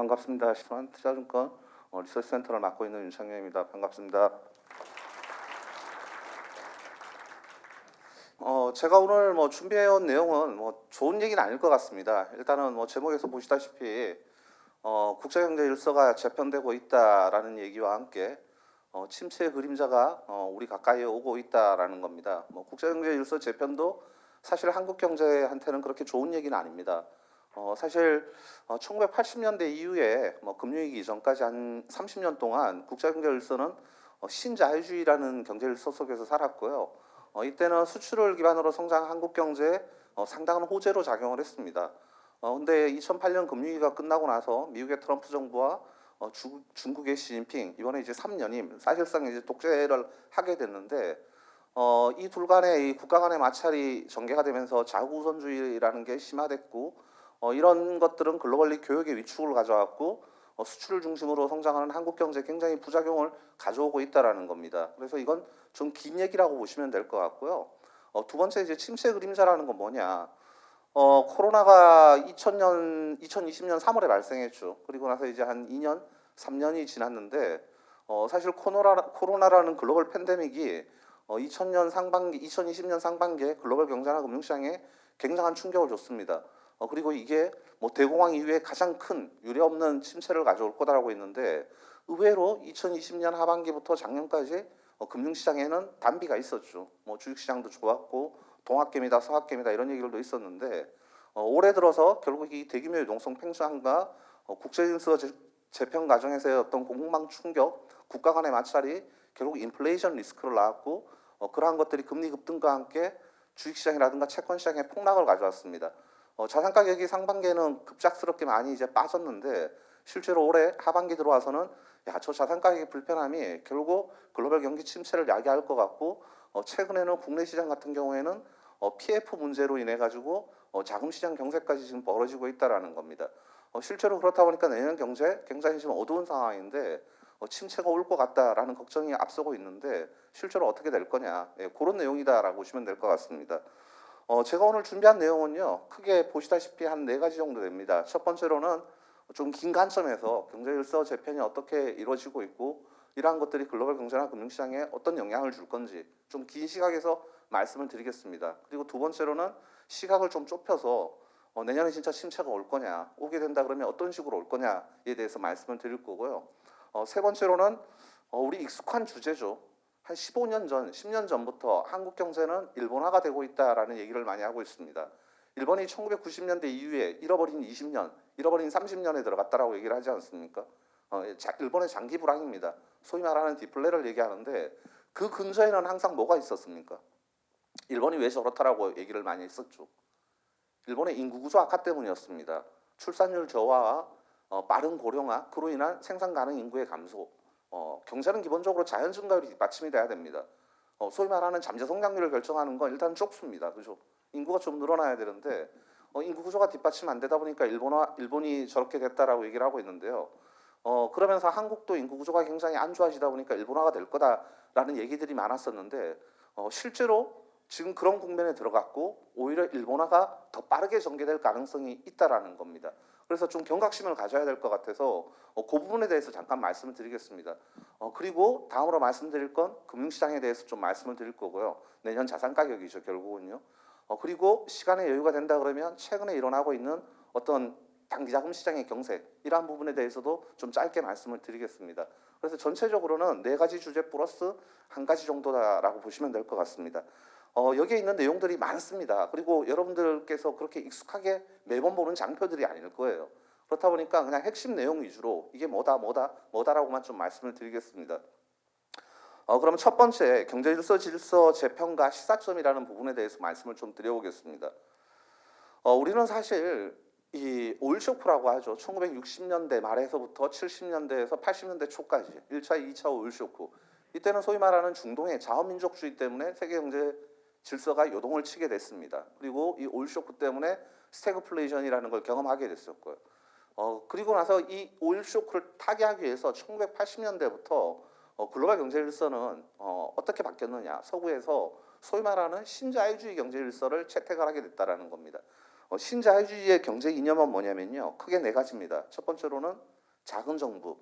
반갑습니다. 신한투자증권 리서치센터를 맡고 있는 윤창현입니다. 반갑습니다. 제가 오늘 준비해온 내용은 좋은 얘기는 아닐 것 같습니다. 일단은 제목에서 보시다시피 국제경제 일서가 재편되고 있다라는 얘기와 함께 침체의 그림자가 우리 가까이에 오고 있다라는 겁니다. 국제경제 일서 재편도 사실 한국 경제한테는 그렇게 좋은 얘기는 아닙니다. 사실 1980년대 이후에 금융위기 이전까지 한 30년 동안 국제경제일서는 신자유주의라는 경제일서 속에서 살았고요. 이때는 수출을 기반으로 성장한 한국 경제에 상당한 호재로 작용을 했습니다. 근데 2008년 금융위기가 끝나고 나서 미국의 트럼프 정부와 중국의 시진핑, 이번에 이제 3년임, 사실상 이제 독재를 하게 됐는데 이 둘 간의 이 국가 간의 마찰이 전개가 되면서 자국우선주의라는 게 심화됐고 이런 것들은 글로벌리 교역의 위축을 가져왔고 수출을 중심으로 성장하는 한국 경제에 굉장히 부작용을 가져오고 있다라는 겁니다. 그래서 이건 좀 긴 얘기라고 보시면 될 것 같고요. 두 번째 이제 침체 그림자라는 건 뭐냐? 코로나가 2020년 3월에 발생했죠. 그리고 나서 이제 한 2년, 3년이 지났는데 사실 코로나라는 글로벌 팬데믹이 2020년 상반기에 글로벌 경제나 금융시장에 굉장한 충격을 줬습니다. 그리고 이게 대공황 이후에 가장 큰 유례없는 침체를 가져올 거다라고 했는데 의외로 2020년 하반기부터 작년까지 금융시장에는 단비가 있었죠. 주식시장도 좋았고 동학개미다 서학개미다 이런 얘기들도 있었는데 올해 들어서 결국 이 대규모 유동성 팽창과 국제질서 재편 과정에서의 어떤 공급망 충격, 국가 간의 마찰이 결국 인플레이션 리스크를 낳았고 그러한 것들이 금리 급등과 함께 주식시장이라든가 채권시장에 폭락을 가져왔습니다. 자산 가격이 상반기에는 급작스럽게 많이 이제 빠졌는데 실제로 올해 하반기 들어와서는 저 자산 가격의 불편함이 결국 글로벌 경기 침체를 야기할 것 같고 최근에는 국내 시장 같은 경우에는 PF 문제로 인해 가지고 자금 시장 경색까지 지금 벌어지고 있다라는 겁니다. 실제로 그렇다 보니까 내년 경제 굉장히 지금 어두운 상황인데 침체가 올 것 같다라는 걱정이 앞서고 있는데 실제로 어떻게 될 거냐, 그런 내용이다라고 보시면 될 것 같습니다. 제가 오늘 준비한 내용은요, 크게 보시다시피 한 4가지 정도 됩니다. 첫 번째로는 좀 긴 관점에서 경제일서 재편이 어떻게 이루어지고 있고 이러한 것들이 글로벌 경제나 금융시장에 어떤 영향을 줄 건지 좀 긴 시각에서 말씀을 드리겠습니다. 그리고 두 번째로는 시각을 좀 좁혀서 내년에 진짜 침체가 올 거냐, 오게 된다 그러면 어떤 식으로 올 거냐에 대해서 말씀을 드릴 거고요. 세 번째로는 우리 익숙한 주제죠. 한 15년 전, 10년 전부터 한국 경제는 일본화가 되고 있다라는 얘기를 많이 하고 있습니다. 일본이 1990년대 이후에 잃어버린 20년, 잃어버린 30년에 들어갔다라고 얘기를 하지 않습니까? 일본의 장기 불황입니다. 소위 말하는 디플레를 얘기하는데 그 근저에는 항상 뭐가 있었습니까? 일본이 왜 저렇다라고 얘기를 많이 했었죠. 일본의 인구 구조 악화 때문이었습니다. 출산율 저하와 빠른 고령화, 그로 인한 생산 가능 인구의 감소, 경제는 기본적으로 자연 증가율이 뒷받침이 돼야 됩니다. 소위 말하는 잠재 성장률을 결정하는 건 일단 쪽수입니다. 그죠? 인구가 좀 늘어나야 되는데 인구 구조가 뒷받침 안 되다 보니까 일본이 저렇게 됐다라고 얘기를 하고 있는데요. 그러면서 한국도 인구 구조가 굉장히 안 좋아지다 보니까 일본화가 될 거다라는 얘기들이 많았었는데 실제로 지금 그런 국면에 들어갔고 오히려 일본화가 더 빠르게 전개될 가능성이 있다라는 겁니다. 그래서 좀 경각심을 가져야 될 것 같아서 그 부분에 대해서 잠깐 말씀을 드리겠습니다. 그리고 다음으로 말씀드릴 건 금융시장에 대해서 좀 말씀을 드릴 거고요. 내년 자산 가격이죠, 결국은요. 그리고 시간의 여유가 된다 그러면 최근에 일어나고 있는 어떤 단기자금 시장의 경색, 이러한 부분에 대해서도 좀 짧게 말씀을 드리겠습니다. 그래서 전체적으로는 4가지 주제 플러스 1가지 정도다라고 보시면 될 것 같습니다. 여기에 있는 내용들이 많습니다. 그리고 여러분들께서 그렇게 익숙하게 매번 보는 장표들이 아닐 거예요. 그렇다 보니까 그냥 핵심 내용 위주로 이게 뭐다라고만 좀 말씀을 드리겠습니다. 그럼 첫 번째 경제질서 재편과 시사점이라는 부분에 대해서 말씀을 좀 드려보겠습니다. 우리는 사실 이 오일 쇼크라고 하죠. 1960년대 말에서부터 70년대에서 80년대 초까지 1차, 2차 오일 쇼크. 이때는 소위 말하는 중동의 자원민족주의 때문에 세계 경제 질서가 요동을 치게 됐습니다. 그리고 이 오일 쇼크 때문에 스태그플레이션이라는 걸 경험하게 됐었고요. 그리고 나서 이 오일 쇼크를 타개하기 위해서 1980년대부터 글로벌 경제 질서는 어떻게 바뀌었느냐, 서구에서 소위 말하는 신자유주의 경제 질서를 채택을 하게 됐다라는 겁니다. 신자유주의의 경제 이념은 뭐냐면요. 크게 네 가지입니다. 첫 번째로는 작은 정부.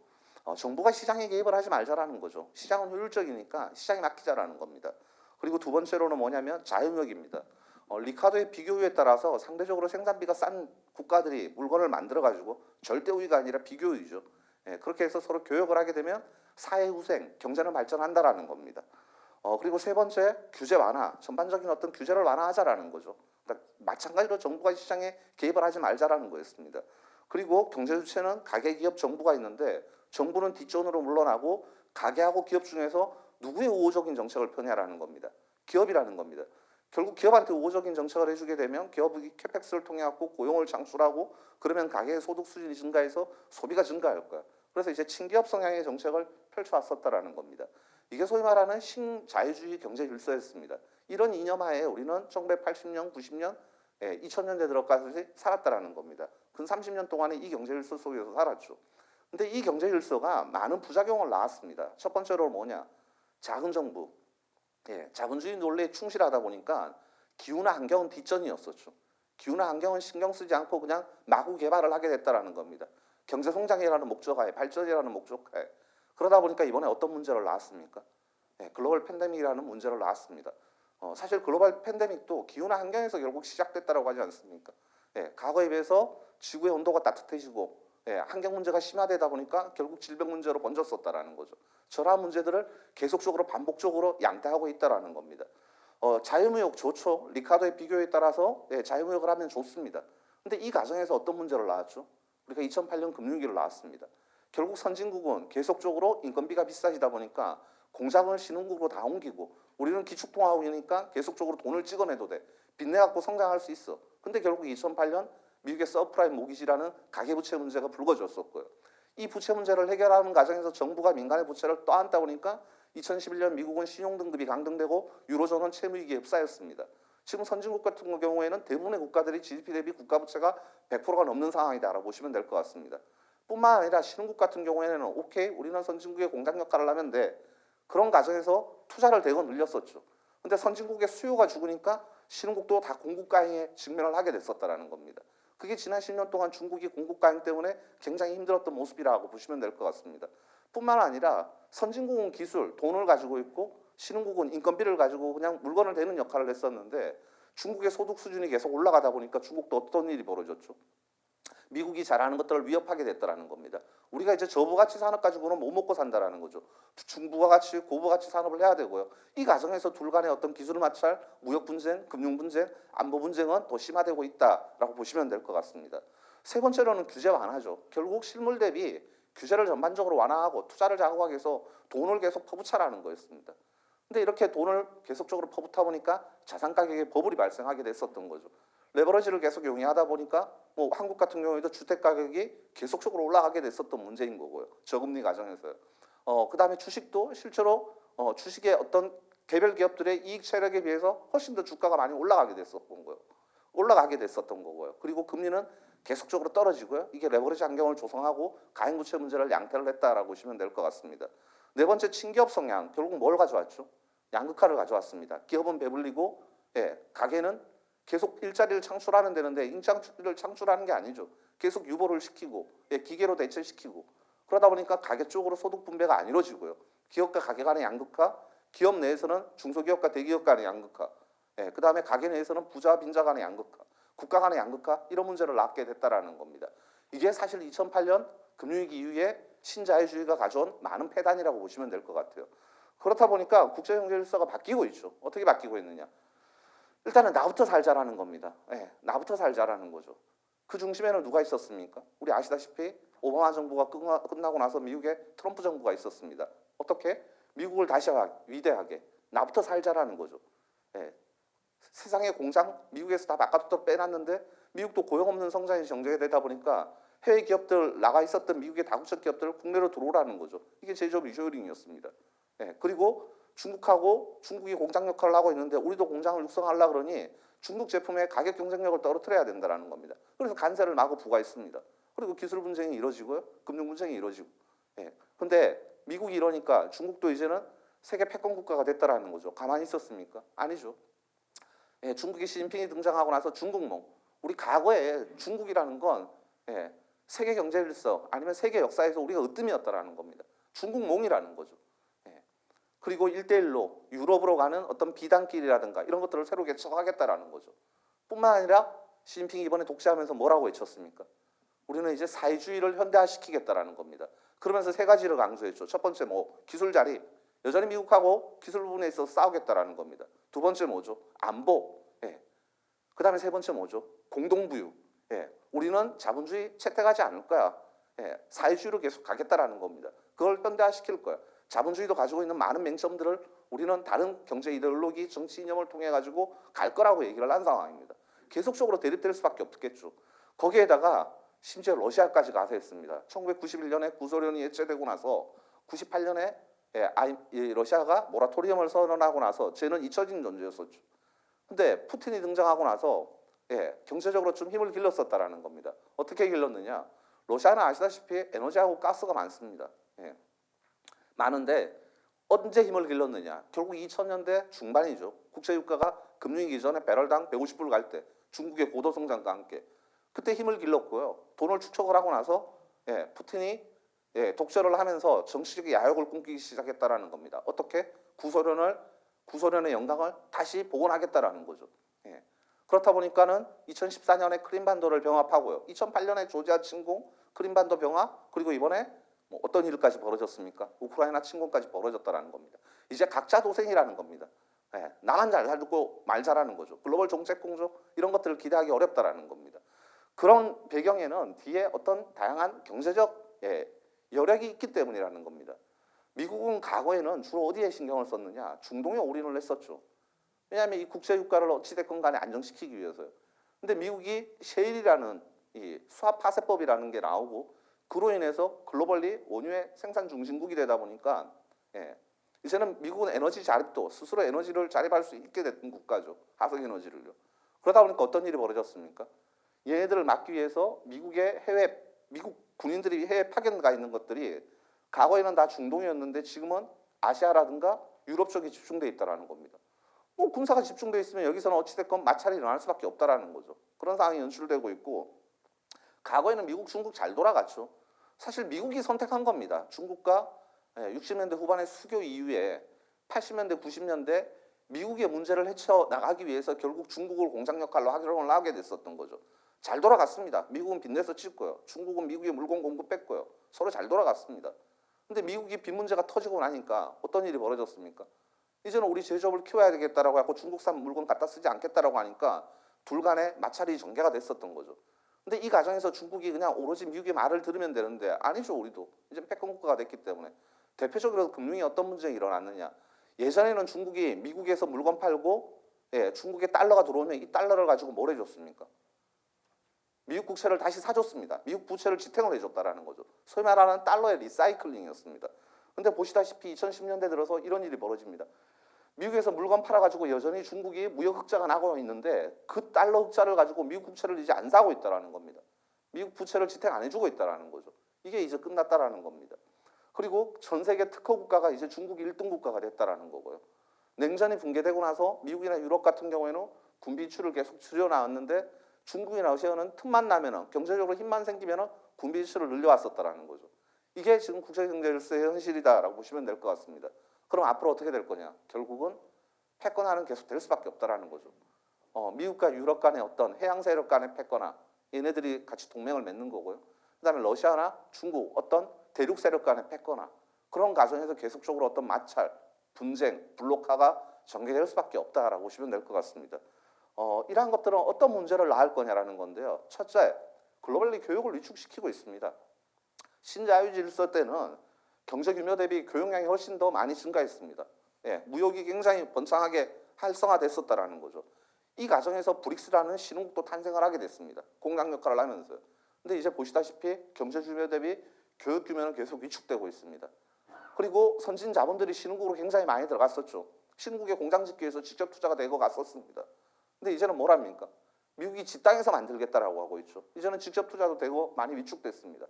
정부가 시장에 개입을 하지 말자라는 거죠. 시장은 효율적이니까 시장에 맡기자라는 겁니다. 그리고 두 번째로는 뭐냐면 자유무역입니다. 리카도의 비교유에 따라서 상대적으로 생산비가 싼 국가들이 물건을 만들어가지고 절대 우위가 아니라 비교유죠. 예, 그렇게 해서 서로 교역을 하게 되면 사회후생, 경제는 발전한다라는 겁니다. 그리고 세 번째, 규제 완화. 전반적인 어떤 규제를 완화하자라는 거죠. 그러니까 마찬가지로 정부가 시장에 개입을 하지 말자라는 거였습니다. 그리고 경제 주체는 가계, 기업, 정부가 있는데 정부는 뒷전으로 물러나고 가계하고 기업 중에서 누구의 우호적인 정책을 펴냐라는 겁니다. 기업이라는 겁니다. 결국 기업한테 우호적인 정책을 해주게 되면 기업이 캐펙스를 통해 갖고 고용을 창출하고 그러면 가계의 소득 수준이 증가해서 소비가 증가할 거야. 그래서 이제 친기업 성향의 정책을 펼쳐왔었다라는 겁니다. 이게 소위 말하는 신자유주의 경제 질서였습니다. 이런 이념하에 우리는 1980년, 90년, 2000년대 들어까지 살았다라는 겁니다. 근 30년 동안에 이 경제 질서 속에서 살았죠. 근데 이 경제 질서가 많은 부작용을 낳았습니다. 첫 번째로 뭐냐? 작은 정부. 자본주의 논리에 충실하다 보니까 기후나 환경은 뒷전이었었죠. 기후나 환경은 신경 쓰지 않고 그냥 마구 개발을 하게 됐다라는 겁니다. 경제 성장이라는 목적하에, 발전이라는 목적하에. 그러다 보니까 이번에 어떤 문제를 낳았습니까? 글로벌 팬데믹이라는 문제를 낳았습니다. 사실 글로벌 팬데믹도 기후나 환경에서 결국 시작됐다고 하지 않습니까? 과거에 비해서 지구의 온도가 따뜻해지고 환경 문제가 심화되다 보니까 결국 질병 문제로 번졌었다라는 거죠. 저러한 문제들을 계속적으로 반복적으로 양대하고 있다라는 겁니다. 자유무역 좋죠. 리카도의 비교에 따라서 자유무역을 하면 좋습니다. 근데 이 과정에서 어떤 문제를 낳았죠? 우리가 2008년 금융위기를 낳았습니다. 결국 선진국은 계속적으로 인건비가 비싸지다 보니까 공장을 신흥국으로 다 옮기고 우리는 기축통화국이니까 계속적으로 돈을 찍어내도 돼. 빚내 갖고 성장할 수 있어. 근데 결국 2008년 미국의 서브프라임 모기지라는 가계부채 문제가 불거졌었고요. 이 부채 문제를 해결하는 과정에서 정부가 민간의 부채를 떠안다 보니까 2011년 미국은 신용등급이 강등되고 유로존은 채무위기에 휩싸였습니다. 지금 선진국 같은 경우에는 대부분의 국가들이 GDP 대비 국가부채가 100%가 넘는 상황이다라고 보시면 될 것 같습니다. 뿐만 아니라 신흥국 같은 경우에는 오케이 우리는 선진국의 공장 역할을 하면 돼. 그런 과정에서 투자를 대거 늘렸었죠. 근데 선진국의 수요가 죽으니까 신흥국도 다 공급 과잉에 직면을 하게 됐었다는 겁니다. 그게 지난 10년 동안 중국이 공급 과잉 때문에 굉장히 힘들었던 모습이라고 보시면 될 것 같습니다. 뿐만 아니라 선진국은 기술, 돈을 가지고 있고 신흥국은 인건비를 가지고 그냥 물건을 대는 역할을 했었는데 중국의 소득 수준이 계속 올라가다 보니까 중국도 어떤 일이 벌어졌죠? 미국이 잘하는 것들을 위협하게 됐다는 겁니다. 우리가 이제 저부가치 산업 가지고는 못 먹고 산다라는 거죠. 중부가치, 고부가치 산업을 해야 되고요. 이 과정에서 둘 간의 어떤 기술 마찰, 무역 분쟁, 금융 분쟁, 안보 분쟁은 더 심화되고 있다라고 보시면 될 것 같습니다. 세 번째로는 규제 완화죠. 결국 실물 대비 규제를 전반적으로 완화하고 투자를 자극하기 위해서 돈을 계속 퍼부차라는 거였습니다. 근데 이렇게 돈을 계속적으로 퍼붓다 보니까 자산 가격에 버블이 발생하게 됐었던 거죠. 레버리지를 계속 용이하다 보니까 뭐 한국 같은 경우에도 주택 가격이 계속적으로 올라가게 됐었던 문제인 거고요. 저금리 과정에서요. 그다음에 주식도 실제로 주식의 어떤 개별 기업들의 이익 체력에 비해서 훨씬 더 주가가 많이 올라가게 됐었던 거고요. 그리고 금리는 계속적으로 떨어지고요. 이게 레버리지 환경을 조성하고 가행부채 문제를 양태를 했다라고 보시면 될 것 같습니다. 네 번째 친기업 성향. 결국 뭘 가져왔죠? 양극화를 가져왔습니다. 기업은 배불리고 가게는 계속 일자리를 창출하면 되는데 일자리를 창출하는 게 아니죠. 계속 유보를 시키고 기계로 대체시키고 그러다 보니까 가게 쪽으로 소득 분배가 안 이루어지고요. 기업과 가게 간의 양극화, 기업 내에서는 중소기업과 대기업 간의 양극화, 그다음에 가게 내에서는 부자와 빈자 간의 양극화, 국가 간의 양극화 이런 문제를 낳게 됐다라는 겁니다. 이게 사실 2008년 금융위기 이후에 신자유주의가 가져온 많은 폐단이라고 보시면 될 것 같아요. 그렇다 보니까 국제경제 질서가 바뀌고 있죠. 어떻게 바뀌고 있느냐? 일단은 나부터 살자라는 겁니다. 나부터 살자라는 거죠. 그 중심에는 누가 있었습니까? 우리 아시다시피 오바마 정부가 끝나고 나서 미국에 트럼프 정부가 있었습니다. 어떻게? 미국을 다시 위대하게 나부터 살자라는 거죠. 세상의 공장 미국에서 다 바깥으로 빼놨는데 미국도 고용 없는 성장이 정제가 되다 보니까 해외 기업들 나가 있었던 미국의 다국적 기업들 국내로 들어오라는 거죠. 이게 제조업 리쇼어링이었습니다. 그리고 중국이 공장 역할을 하고 있는데 우리도 공장을 육성하려고 그러니 중국 제품의 가격 경쟁력을 떨어뜨려야 된다는 겁니다. 그래서 관세를 마구 부과했습니다. 그리고 기술 분쟁이 이루어지고요. 금융 분쟁이 이루어지고. 근데 미국이 이러니까 중국도 이제는 세계 패권 국가가 됐다라는 거죠. 가만히 있었습니까? 아니죠. 중국의 시진핑이 등장하고 나서 중국몽, 우리 과거에 중국이라는 건 세계 경제 질서 아니면 세계 역사에서 우리가 으뜸이었다라는 겁니다. 중국몽이라는 거죠. 그리고 1대1로 유럽으로 가는 어떤 비단길이라든가 이런 것들을 새로 개척하겠다라는 거죠. 뿐만 아니라 시진핑이 이번에 독재하면서 뭐라고 외쳤습니까? 우리는 이제 사회주의를 현대화시키겠다라는 겁니다. 그러면서 세 가지를 강조했죠. 첫 번째 기술 자립. 여전히 미국하고 기술 부분에 있어서 싸우겠다라는 겁니다. 두 번째 뭐죠? 안보. 그 다음에 세 번째 뭐죠? 공동부유. 우리는 자본주의 채택하지 않을 거야. 사회주의로 계속 가겠다라는 겁니다. 그걸 현대화시킬 거야. 자본주의도 가지고 있는 많은 맹점들을 우리는 다른 경제 이데올로기, 정치 이념을 통해 가지고 갈 거라고 얘기를 한 상황입니다. 계속적으로 대립될 수밖에 없겠죠. 거기에다가 심지어 러시아까지 가서 했습니다. 1991년에 구소련이 해체되고 나서 98년에 러시아가 모라토리엄을 선언하고 나서 쟤는 잊혀진 존재였었죠. 근데 푸틴이 등장하고 나서 경제적으로 좀 힘을 길렀었다라는 겁니다. 어떻게 길렀느냐? 러시아는 아시다시피 에너지하고 가스가 많습니다. 많은데 언제 힘을 길렀느냐? 결국 2000년대 중반이죠. 국제유가가 금융위기 전에 배럴당 150불 갈 때 중국의 고도성장과 함께 그때 힘을 길렀고요. 돈을 축적을 하고 나서 푸틴이 독재를 하면서 정치적 야욕을 꿈꾸기 시작했다라는 겁니다. 어떻게? 구소련의 영광을 다시 복원하겠다라는 거죠. 그렇다 보니까는 2014년에 크림반도를 병합하고요. 2008년에 조지아 침공, 크림반도 병합, 그리고 이번에 어떤 일까지 벌어졌습니까? 우크라이나 침공까지 벌어졌다라는 겁니다. 이제 각자 도생이라는 겁니다. 나만 잘 살고 말 잘하는 거죠. 글로벌 정책 공조 이런 것들을 기대하기 어렵다라는 겁니다. 그런 배경에는 뒤에 어떤 다양한 경제적 여력이 있기 때문이라는 겁니다. 미국은 과거에는 주로 어디에 신경을 썼느냐? 중동에 올인을 했었죠. 왜냐하면 이 국제유가를 어찌됐건 간에 안정시키기 위해서요. 근데 미국이 셰일이라는 이 수압 파쇄법이라는 게 나오고 그로 인해서 글로벌리 원유의 생산 중심국이 되다 보니까 이제는 미국은 에너지 자립도 스스로 에너지를 자립할 수 있게 된 국가죠. 화석 에너지를요. 그러다 보니까 어떤 일이 벌어졌습니까? 얘네들을 막기 위해서 미국 군인들이 해외 파견 가 있는 것들이 과거에는 다 중동이었는데 지금은 아시아라든가 유럽 쪽에 집중돼 있다라는 겁니다. 군사가 집중돼 있으면 여기서는 어찌됐건 마찰이 일어날 수밖에 없다라는 거죠. 그런 상황이 연출되고 있고 과거에는 미국, 중국 잘 돌아갔죠. 사실 미국이 선택한 겁니다. 중국과 60년대 후반의 수교 이후에 80년대, 90년대 미국의 문제를 헤쳐나가기 위해서 결국 중국을 공장 역할로 활용을 하게 됐었던 거죠. 잘 돌아갔습니다. 미국은 빚내서 찍고요. 중국은 미국의 물건 공급 뺐고요. 서로 잘 돌아갔습니다. 근데 미국이 빚 문제가 터지고 나니까 어떤 일이 벌어졌습니까? 이제는 우리 제조업을 키워야 되겠다라고 하고 중국산 물건 갖다 쓰지 않겠다라고 하니까 둘 간에 마찰이 전개가 됐었던 거죠. 근데 이 과정에서 중국이 그냥 오로지 미국의 말을 들으면 되는데 아니죠. 우리도 이제 패권 국가가 됐기 때문에 대표적으로 금융이 어떤 문제가 일어났느냐. 예전에는 중국이 미국에서 물건 팔고 중국에 달러가 들어오면 이 달러를 가지고 뭘 해줬습니까? 미국 국채를 다시 사줬습니다. 미국 부채를 지탱을 해줬다라는 거죠. 소위 말하는 달러의 리사이클링이었습니다. 근데 보시다시피 2010년대 들어서 이런 일이 벌어집니다. 미국에서 물건 팔아가지고 여전히 중국이 무역 흑자가 나고 있는데 그 달러 흑자를 가지고 미국 국채를 이제 안 사고 있다라는 겁니다. 미국 부채를 지탱 안 해주고 있다라는 거죠. 이게 이제 끝났다라는 겁니다. 그리고 전 세계 특허 국가가 이제 중국이 1등 국가가 됐다라는 거고요. 냉전이 붕괴되고 나서 미국이나 유럽 같은 경우에는 군비 지출을 계속 줄여나왔는데 중국이나 러시아는 틈만 나면은 경제적으로 힘만 생기면은 군비 지출을 늘려왔었다라는 거죠. 이게 지금 국제경제 질서의 현실이다라고 보시면 될 것 같습니다. 그럼 앞으로 어떻게 될 거냐? 결국은 패권화는 계속 될 수밖에 없다라는 거죠. 미국과 유럽 간의 어떤 해양 세력 간의 패권화, 얘네들이 같이 동맹을 맺는 거고요. 그다음에 러시아나 중국 어떤 대륙 세력 간의 패권화, 그런 과정에서 계속적으로 어떤 마찰, 분쟁, 블록화가 전개될 수밖에 없다라고 보시면 될 것 같습니다. 이러한 것들은 어떤 문제를 낳을 거냐라는 건데요. 첫째, 글로벌리 교육을 위축시키고 있습니다. 신자유 질서 때는 경제 규모 대비 교역량이 훨씬 더 많이 증가했습니다. 무역이 굉장히 번창하게 활성화됐었다라는 거죠. 이 과정에서 브릭스라는 신흥국도 탄생을 하게 됐습니다. 공장 역할을 하면서요. 근데 이제 보시다시피 경제 규모 대비 교육 규모는 계속 위축되고 있습니다. 그리고 선진 자본들이 신흥국으로 굉장히 많이 들어갔었죠. 신흥국의 공장 짓기 위해서 직접 투자가 되고 갔었습니다. 근데 이제는 뭐랍니까? 미국이 지 땅에서 만들겠다라고 하고 있죠. 이제는 직접 투자도 되고 많이 위축됐습니다.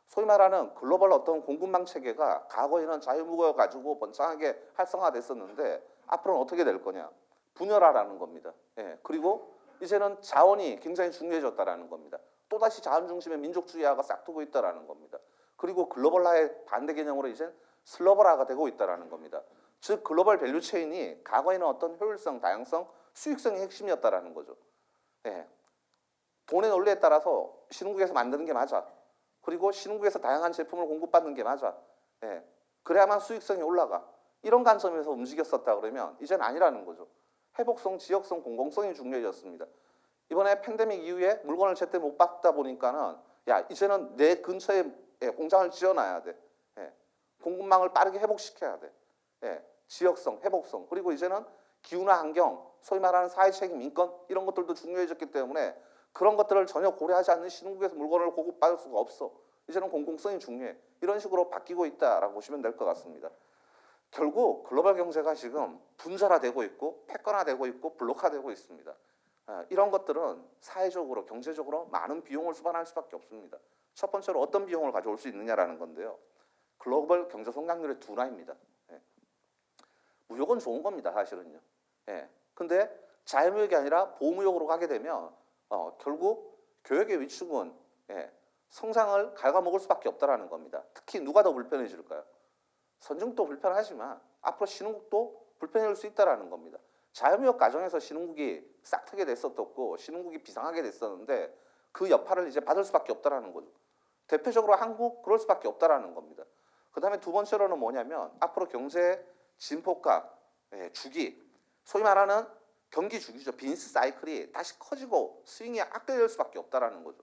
소위 말하는 글로벌 어떤 공급망 체계가 과거에는 자유무역을 가지고 번창하게 활성화됐었는데 앞으로는 어떻게 될 거냐? 분열화라는 겁니다. 그리고 이제는 자원이 굉장히 중요해졌다라는 겁니다. 또다시 자원 중심의 민족주의화가 싹트고 있다라는 겁니다. 그리고 글로벌화의 반대 개념으로 이제 슬러버화가 되고 있다라는 겁니다. 즉 글로벌 밸류 체인이 과거에는 어떤 효율성, 다양성, 수익성이 핵심이었다라는 거죠. 예. 돈의 논리에 따라서 신흥국에서 만드는 게 맞아. 그리고 신흥국에서 다양한 제품을 공급받는 게 맞아. 예. 그래야만 수익성이 올라가. 이런 관점에서 움직였었다 그러면 이제는 아니라는 거죠. 회복성, 지역성, 공공성이 중요해졌습니다. 이번에 팬데믹 이후에 물건을 제때 못 받다 보니까는 야 이제는 내 근처에 공장을 지어놔야 돼. 예. 공급망을 빠르게 회복시켜야 돼. 예. 지역성, 회복성, 그리고 이제는 기후나 환경, 소위 말하는 사회책임, 인권 이런 것들도 중요해졌기 때문에 그런 것들을 전혀 고려하지 않는 신흥국에서 물건을 공급받을 수가 없어. 이제는 공공성이 중요해. 이런 식으로 바뀌고 있다라고 보시면 될 것 같습니다. 결국 글로벌 경제가 지금 분절화되고 있고 패권화되고 있고 블록화되고 있습니다. 이런 것들은 사회적으로 경제적으로 많은 비용을 수반할 수밖에 없습니다. 첫 번째로 어떤 비용을 가져올 수 있느냐라는 건데요. 글로벌 경제 성장률의 둔화입니다. 무역은 좋은 겁니다, 사실은요. 근데 자유무역이 아니라 보호무역으로 가게 되면 결국 교역의 위축은 성장을 갉아먹을 수밖에 없다라는 겁니다. 특히 누가 더 불편해질까요? 선진국도 불편하지만 앞으로 신흥국도 불편해질 수 있다라는 겁니다. 자유무역 과정에서 신흥국이 싹트게 됐었고 신흥국이 비상하게 됐었는데 그 여파를 이제 받을 수밖에 없다라는 거죠. 대표적으로 한국 그럴 수밖에 없다라는 겁니다. 그 다음에 두 번째로는 뭐냐면 앞으로 경제 진폭과 주기, 소위 말하는 경기 주기죠. 비즈니스 사이클이 다시 커지고 스윙이 악화될 수밖에 없다라는 거죠.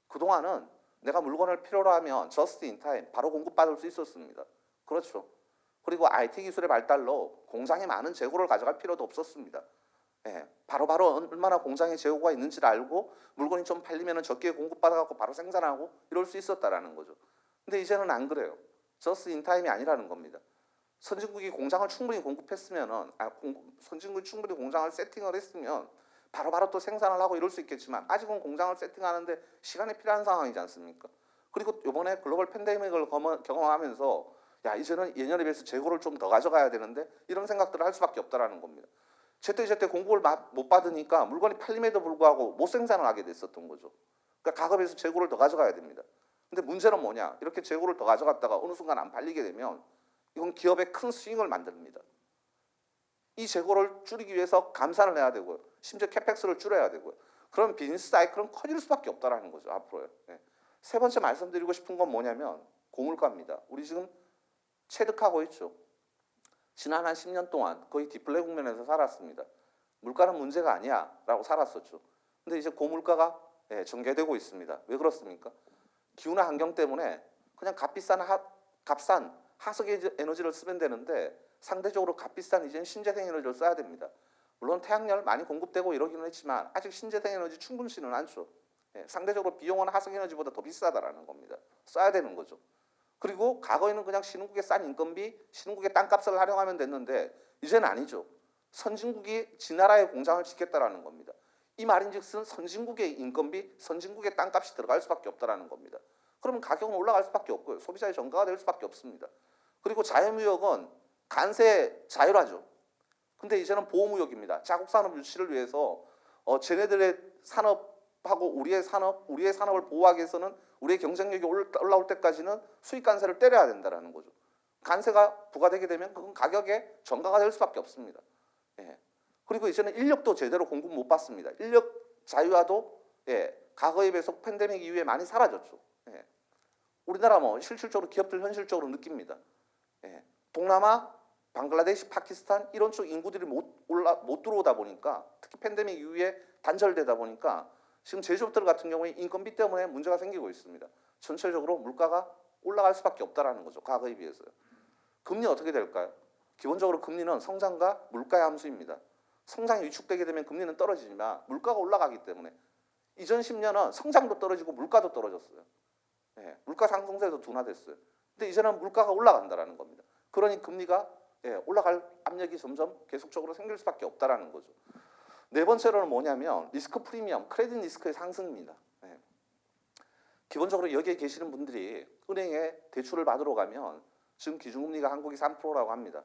그동안은 내가 물건을 필요로 하면 just in time 바로 공급받을 수 있었습니다. 그렇죠. 그리고 IT 기술의 발달로 공장에 많은 재고를 가져갈 필요도 없었습니다. 바로바로 얼마나 공장에 재고가 있는지를 알고 물건이 좀 팔리면 적게 공급받아갖고 바로 생산하고 이럴 수 있었다라는 거죠. 근데 이제는 안 그래요. just in time이 아니라는 겁니다. 선진국이 공장을 충분히 공급했으면은 선진국이 충분히 공장을 세팅을 했으면 바로바로 또 생산을 하고 이럴 수 있겠지만 아직은 공장을 세팅하는데 시간이 필요한 상황이지 않습니까? 그리고 이번에 글로벌 팬데믹을 경험하면서 야 이제는 예년에 비해서 재고를 좀 더 가져가야 되는데 이런 생각들을 할 수밖에 없다라는 겁니다. 제때 공급을 못 받으니까 물건이 팔림에도 불구하고 못 생산을 하게 됐었던 거죠. 그러니까 가급에서 재고를 더 가져가야 됩니다. 근데 문제는 뭐냐? 이렇게 재고를 더 가져갔다가 어느 순간 안 팔리게 되면 이건 기업에 큰 스윙을 만듭니다. 이 재고를 줄이기 위해서 감산을 해야 되고요. 심지어 캐펙스를 줄여야 되고요. 그럼 비즈니스 사이클은 커질 수밖에 없다라는 거죠. 앞으로요. 세 번째 말씀드리고 싶은 건 뭐냐면 고물가입니다. 우리 지금 체득하고 있죠. 지난 한 10년 동안 거의 디플레 국면에서 살았습니다. 물가는 문제가 아니야 라고 살았었죠. 근데 이제 고물가가 전개되고 있습니다. 왜 그렇습니까? 기후나 환경 때문에 그냥 값싼 하석 에너지를 쓰면 되는데 상대적으로 값비싼 이제는 신재생 에너지를 써야 됩니다. 물론 태양열 많이 공급되고 이러기는 했지만 아직 신재생 에너지 충분치는 않죠. 상대적으로 비용은 하석 에너지보다 더 비싸다라는 겁니다. 써야 되는 거죠. 그리고 과거에는 그냥 신흥국의 싼 인건비, 신흥국의 땅값을 활용하면 됐는데 이제는 아니죠. 선진국이 지 나라의 공장을 짓겠다라는 겁니다. 이 말인즉슨 선진국의 인건비, 선진국의 땅값이 들어갈 수밖에 없다라는 겁니다. 그러면 가격은 올라갈 수밖에 없고요. 소비자의 전가가 될 수밖에 없습니다. 그리고 자유무역은 관세 자율화죠. 근데 이제는 보호무역입니다. 자국산업 유치를 위해서 쟤네들의 산업하고 우리의 산업을 보호하기 위해서는 우리의 경쟁력이 올라올 때까지는 수입 관세를 때려야 된다는 거죠. 관세가 부과되게 되면 그건 가격에 전가가 될 수밖에 없습니다. 그리고 이제는 인력도 제대로 공급 못 받습니다. 인력 자유화도 과거에 비해서 팬데믹 이후에 많이 사라졌죠. 우리나라 실질적으로 기업들 현실적으로 느낍니다. 동남아, 방글라데시, 파키스탄 이런 쪽 인구들이 못 들어오다 보니까 특히 팬데믹 이후에 단절되다 보니까 지금 제조업들 같은 경우에 인건비 때문에 문제가 생기고 있습니다. 전체적으로 물가가 올라갈 수밖에 없다라는 거죠. 과거에 비해서요. 금리 어떻게 될까요? 기본적으로 금리는 성장과 물가의 함수입니다. 성장이 위축되게 되면 금리는 떨어지지만 물가가 올라가기 때문에 이전 10년은 성장도 떨어지고 물가도 떨어졌어요. 물가 상승세도 둔화됐어요. 근데 이제는 물가가 올라간다라는 겁니다. 그러니 금리가 올라갈 압력이 점점 계속적으로 생길 수밖에 없다라는 거죠. 네 번째로는 뭐냐면 리스크 프리미엄, 크레딧 리스크의 상승입니다. 기본적으로 여기에 계시는 분들이 은행에 대출을 받으러 가면 지금 기준금리가 한국이 3%라고 합니다.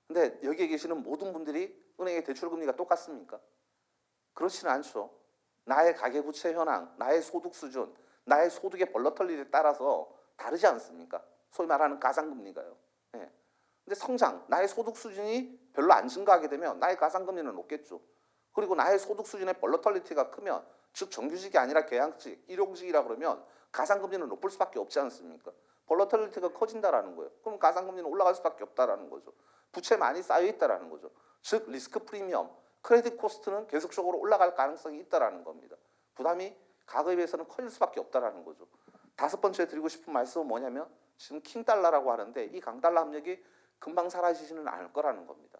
근데 여기에 계시는 모든 분들이 은행의 대출금리가 똑같습니까? 그렇지는 않죠. 나의 가계부채 현황, 나의 소득 수준, 나의 소득의 벌러터리에 따라서 다르지 않습니까? 소위 말하는 가상금리가요. 예. 근데 성장, 나의 소득 수준이 별로 안 증가하게 되면 나의 가상금리는 높겠죠. 그리고 나의 소득 수준의 벌러터리티가 크면, 즉 정규직이 아니라 계약직, 일용직이라 그러면 가상금리는 높을 수밖에 없지 않습니까? 벌러터리티가 커진다라는 거예요. 그럼 가상금리는 올라갈 수밖에 없다라는 거죠. 부채 많이 쌓여 있다라는 거죠. 즉 리스크 프리미엄, 크레딧 코스트는 계속적으로 올라갈 가능성이 있다라는 겁니다. 부담이 과거에 비해서는 커질 수밖에 없다라는 거죠. 다섯 번째 드리고 싶은 말씀은 뭐냐면, 지금 킹달러라고 하는데 이 강달러 압력이 금방 사라지지는 않을 거라는 겁니다.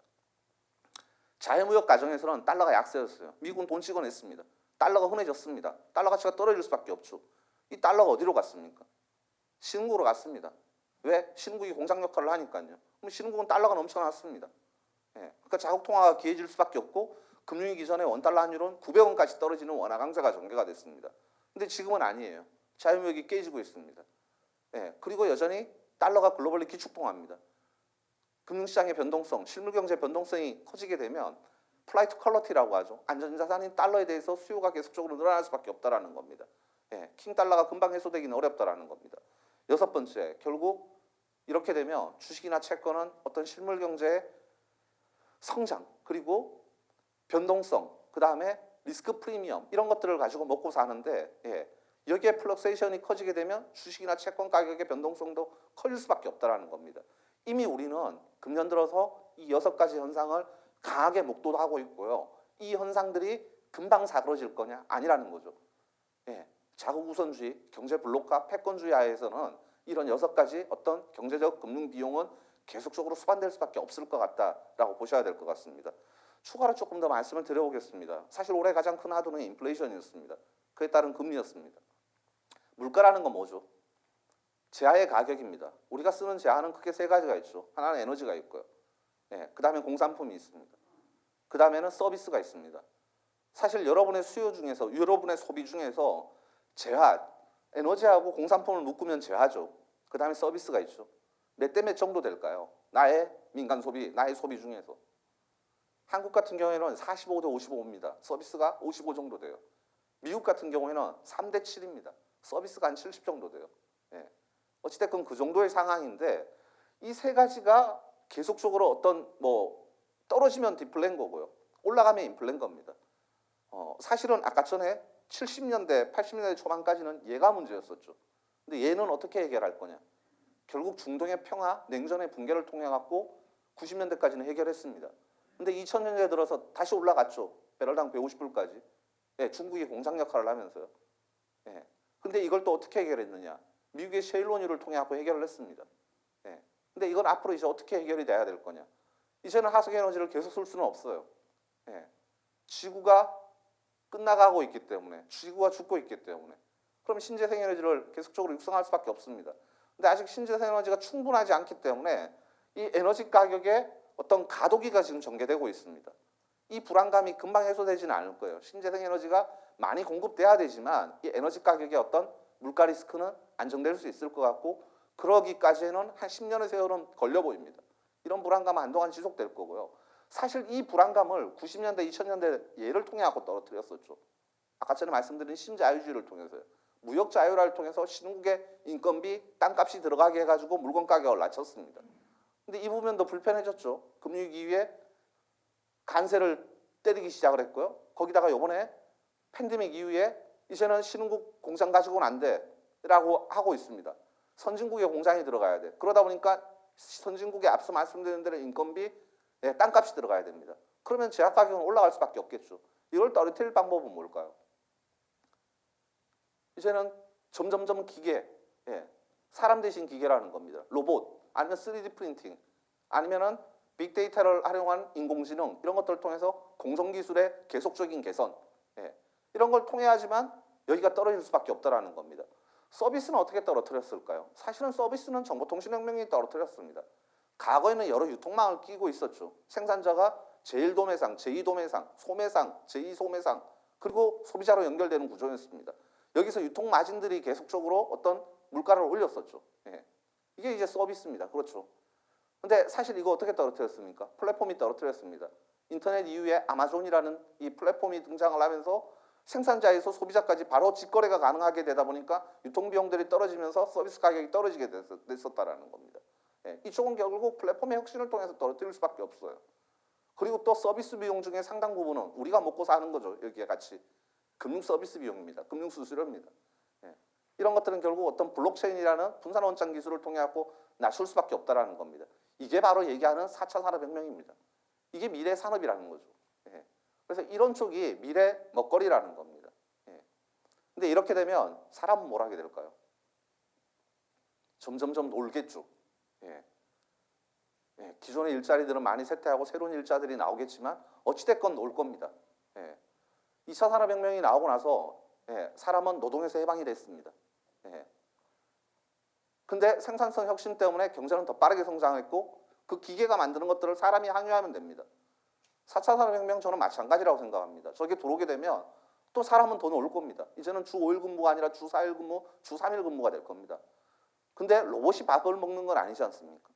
자유무역 과정에서는 달러가 약세였어요. 미국은 돈 찍어냈습니다. 달러가 흔해졌습니다. 달러 가치가 떨어질 수밖에 없죠. 이 달러가 어디로 갔습니까? 신흥국으로 갔습니다. 왜? 신흥국이 공장 역할을 하니까요. 그럼 신흥국은 달러가 넘쳐났습니다. 예, 그러니까 자국 통화가 기해질 수밖에 없고, 금융위기 전에 원달러 환율은 900원까지 떨어지는 원화 강세가 전개가 됐습니다. 근데 지금은 아니에요. 자유무역이 깨지고 있습니다. 예, 그리고 여전히 달러가 글로벌리 기축통화입니다. 금융시장의 변동성, 실물경제 변동성이 커지게 되면 플라이트 퀄러티라고 하죠. 안전자산인 달러에 대해서 수요가 계속적으로 늘어날 수밖에 없다라는 겁니다. 예, 킹달러가 금방 해소되기는 어렵다라는 겁니다. 여섯 번째, 결국 이렇게 되면 주식이나 채권은 어떤 실물경제의 성장, 그리고 변동성, 그 다음에 리스크 프리미엄, 이런 것들을 가지고 먹고 사는데, 예, 여기에 플럭세이션이 커지게 되면 주식이나 채권 가격의 변동성도 커질 수밖에 없다라는 겁니다. 이미 우리는 금년 들어서 이 여섯 가지 현상을 강하게 목도하고 있고요. 이 현상들이 금방 사그러질 거냐? 아니라는 거죠. 예, 자국 우선주의, 경제 블록화, 패권주의 하에서는 이런 여섯 가지 어떤 경제적 금융 비용은 계속적으로 수반될 수밖에 없을 것 같다라고 보셔야 될 것 같습니다. 추가로 조금 더 말씀을 드려보겠습니다. 사실 올해 가장 큰 하도는 인플레이션이었습니다. 그에 따른 금리였습니다. 물가라는 건 뭐죠? 재화의 가격입니다. 우리가 쓰는 재화는 크게 세 가지가 있죠. 하나는 에너지가 있고요. 예, 그 다음에 공산품이 있습니다. 그 다음에는 서비스가 있습니다. 사실 여러분의 수요 중에서, 여러분의 소비 중에서 재화, 에너지하고 공산품을 묶으면 재화죠. 그 다음에 서비스가 있죠. 몇 대 몇 정도 될까요? 나의 민간 소비, 나의 소비 중에서. 한국 같은 경우에는 45대 55입니다. 서비스가 55 정도 돼요. 미국 같은 경우에는 3대 7입니다. 서비스가 한 70 정도 돼요. 예. 어찌됐건 그 정도의 상황인데, 이 세 가지가 계속적으로 어떤 떨어지면 디플레인 거고요. 올라가면 인플레인 겁니다. 사실은 아까 전에 70년대, 80년대 초반까지는 얘가 문제였었죠. 근데 얘는 어떻게 해결할 거냐? 결국 중동의 평화, 냉전의 붕괴를 통해 갖고 90년대까지는 해결했습니다. 근데 2000년대 들어서 다시 올라갔죠. 배럴당 150불까지. 예, 중국이 공장 역할을 하면서요. 예. 근데 이걸 또 어떻게 해결했느냐? 미국의 셰일 원유를 통해 갖고 해결을 했습니다. 예. 근데 이건 앞으로 이제 어떻게 해결이 돼야 될 거냐? 이제는 화석에너지를 계속 쓸 수는 없어요. 예. 지구가 끝나가고 있기 때문에, 지구가 죽고 있기 때문에. 그럼 신재생에너지를 계속적으로 육성할 수밖에 없습니다. 근데 아직 신재생에너지가 충분하지 않기 때문에 이 에너지 가격에 어떤 가도기가 지금 전개되고 있습니다. 이 불안감이 금방 해소되지는 않을 거예요. 신재생에너지가 많이 공급돼야 되지만 이 에너지 가격의 어떤 물가 리스크는 안정될 수 있을 것 같고, 그러기까지는 한 10년의 세월은 걸려 보입니다. 이런 불안감은 한동안 지속될 거고요. 사실 이 불안감을 90년대, 2000년대 예를 통해 갖고 떨어뜨렸었죠. 아까 전에 말씀드린 신자유주의를 통해서요. 무역 자유화를 통해서 신흥국의 인건비, 땅값이 들어가게 해가지고 물건 가격을 낮췄습니다. 근데 이 부분도 불편해졌죠. 금융위기 이후에 관세를 때리기 시작을 했고요. 거기다가 이번에 팬데믹 이후에 이제는 신흥국 공장 가지고는 안 돼라고 하고 있습니다. 선진국의 공장이 들어가야 돼. 그러다 보니까 선진국에 앞서 말씀드린 대로 인건비, 땅값이 들어가야 됩니다. 그러면 제약 가격은 올라갈 수밖에 없겠죠. 이걸 떨어뜨릴 방법은 뭘까요? 이제는 점점점 기계, 사람 대신 기계라는 겁니다. 로봇, 아니면 3D 프린팅, 아니면은 빅데이터를 활용한 인공지능, 이런 것들을 통해서 공정기술의 계속적인 개선, 이런 걸 통해야지만 여기가 떨어질 수밖에 없다라는 겁니다. 서비스는 어떻게 떨어뜨렸을까요? 사실은 서비스는 정보통신혁명이 떨어뜨렸습니다. 과거에는 여러 유통망을 끼고 있었죠. 생산자가 제1도매상, 제2도매상, 소매상, 제2소매상, 그리고 소비자로 연결되는 구조였습니다. 여기서 유통 마진들이 계속적으로 어떤 물가를 올렸었죠. 이게 이제 서비스입니다. 그렇죠. 근데 사실 이거 어떻게 떨어뜨렸습니까? 플랫폼이 떨어뜨렸습니다. 인터넷 이후에 아마존이라는 이 플랫폼이 등장을 하면서 생산자에서 소비자까지 바로 직거래가 가능하게 되다 보니까 유통비용들이 떨어지면서 서비스 가격이 떨어지게 됐었다라는 겁니다. 예, 이쪽은 결국 플랫폼의 혁신을 통해서 떨어뜨릴 수밖에 없어요. 그리고 또 서비스 비용 중에 상당 부분은 우리가 먹고 사는 거죠. 여기에 같이. 금융 서비스 비용입니다. 금융 수수료입니다. 예. 이런 것들은 결국 어떤 블록체인이라는 분산 원장 기술을 통해 갖고 낮출 수밖에 없다라는 겁니다. 이게 바로 얘기하는 4차 산업혁명입니다. 이게 미래 산업이라는 거죠. 예. 그래서 이런 쪽이 미래 먹거리라는 겁니다. 예. 근데 이렇게 되면 사람은 뭘 하게 될까요? 점점점 놀겠죠. 예. 예. 기존의 일자리들은 많이 쇠퇴하고 새로운 일자들이 나오겠지만 어찌됐건 놀 겁니다. 예. 2차 산업혁명이 나오고 나서 예, 사람은 노동에서 해방이 됐습니다. 예. 근데 생산성 혁신 때문에 경제는 더 빠르게 성장했고 그 기계가 만드는 것들을 사람이 항유하면 됩니다. 4차 산업혁명 저는 마찬가지라고 생각합니다. 저게 들어오게 되면 또 사람은 더 놀 겁니다. 이제는 주 5일 근무가 아니라 주 4일 근무, 주 3일 근무가 될 겁니다. 근데 로봇이 밥을 먹는 건 아니지 않습니까?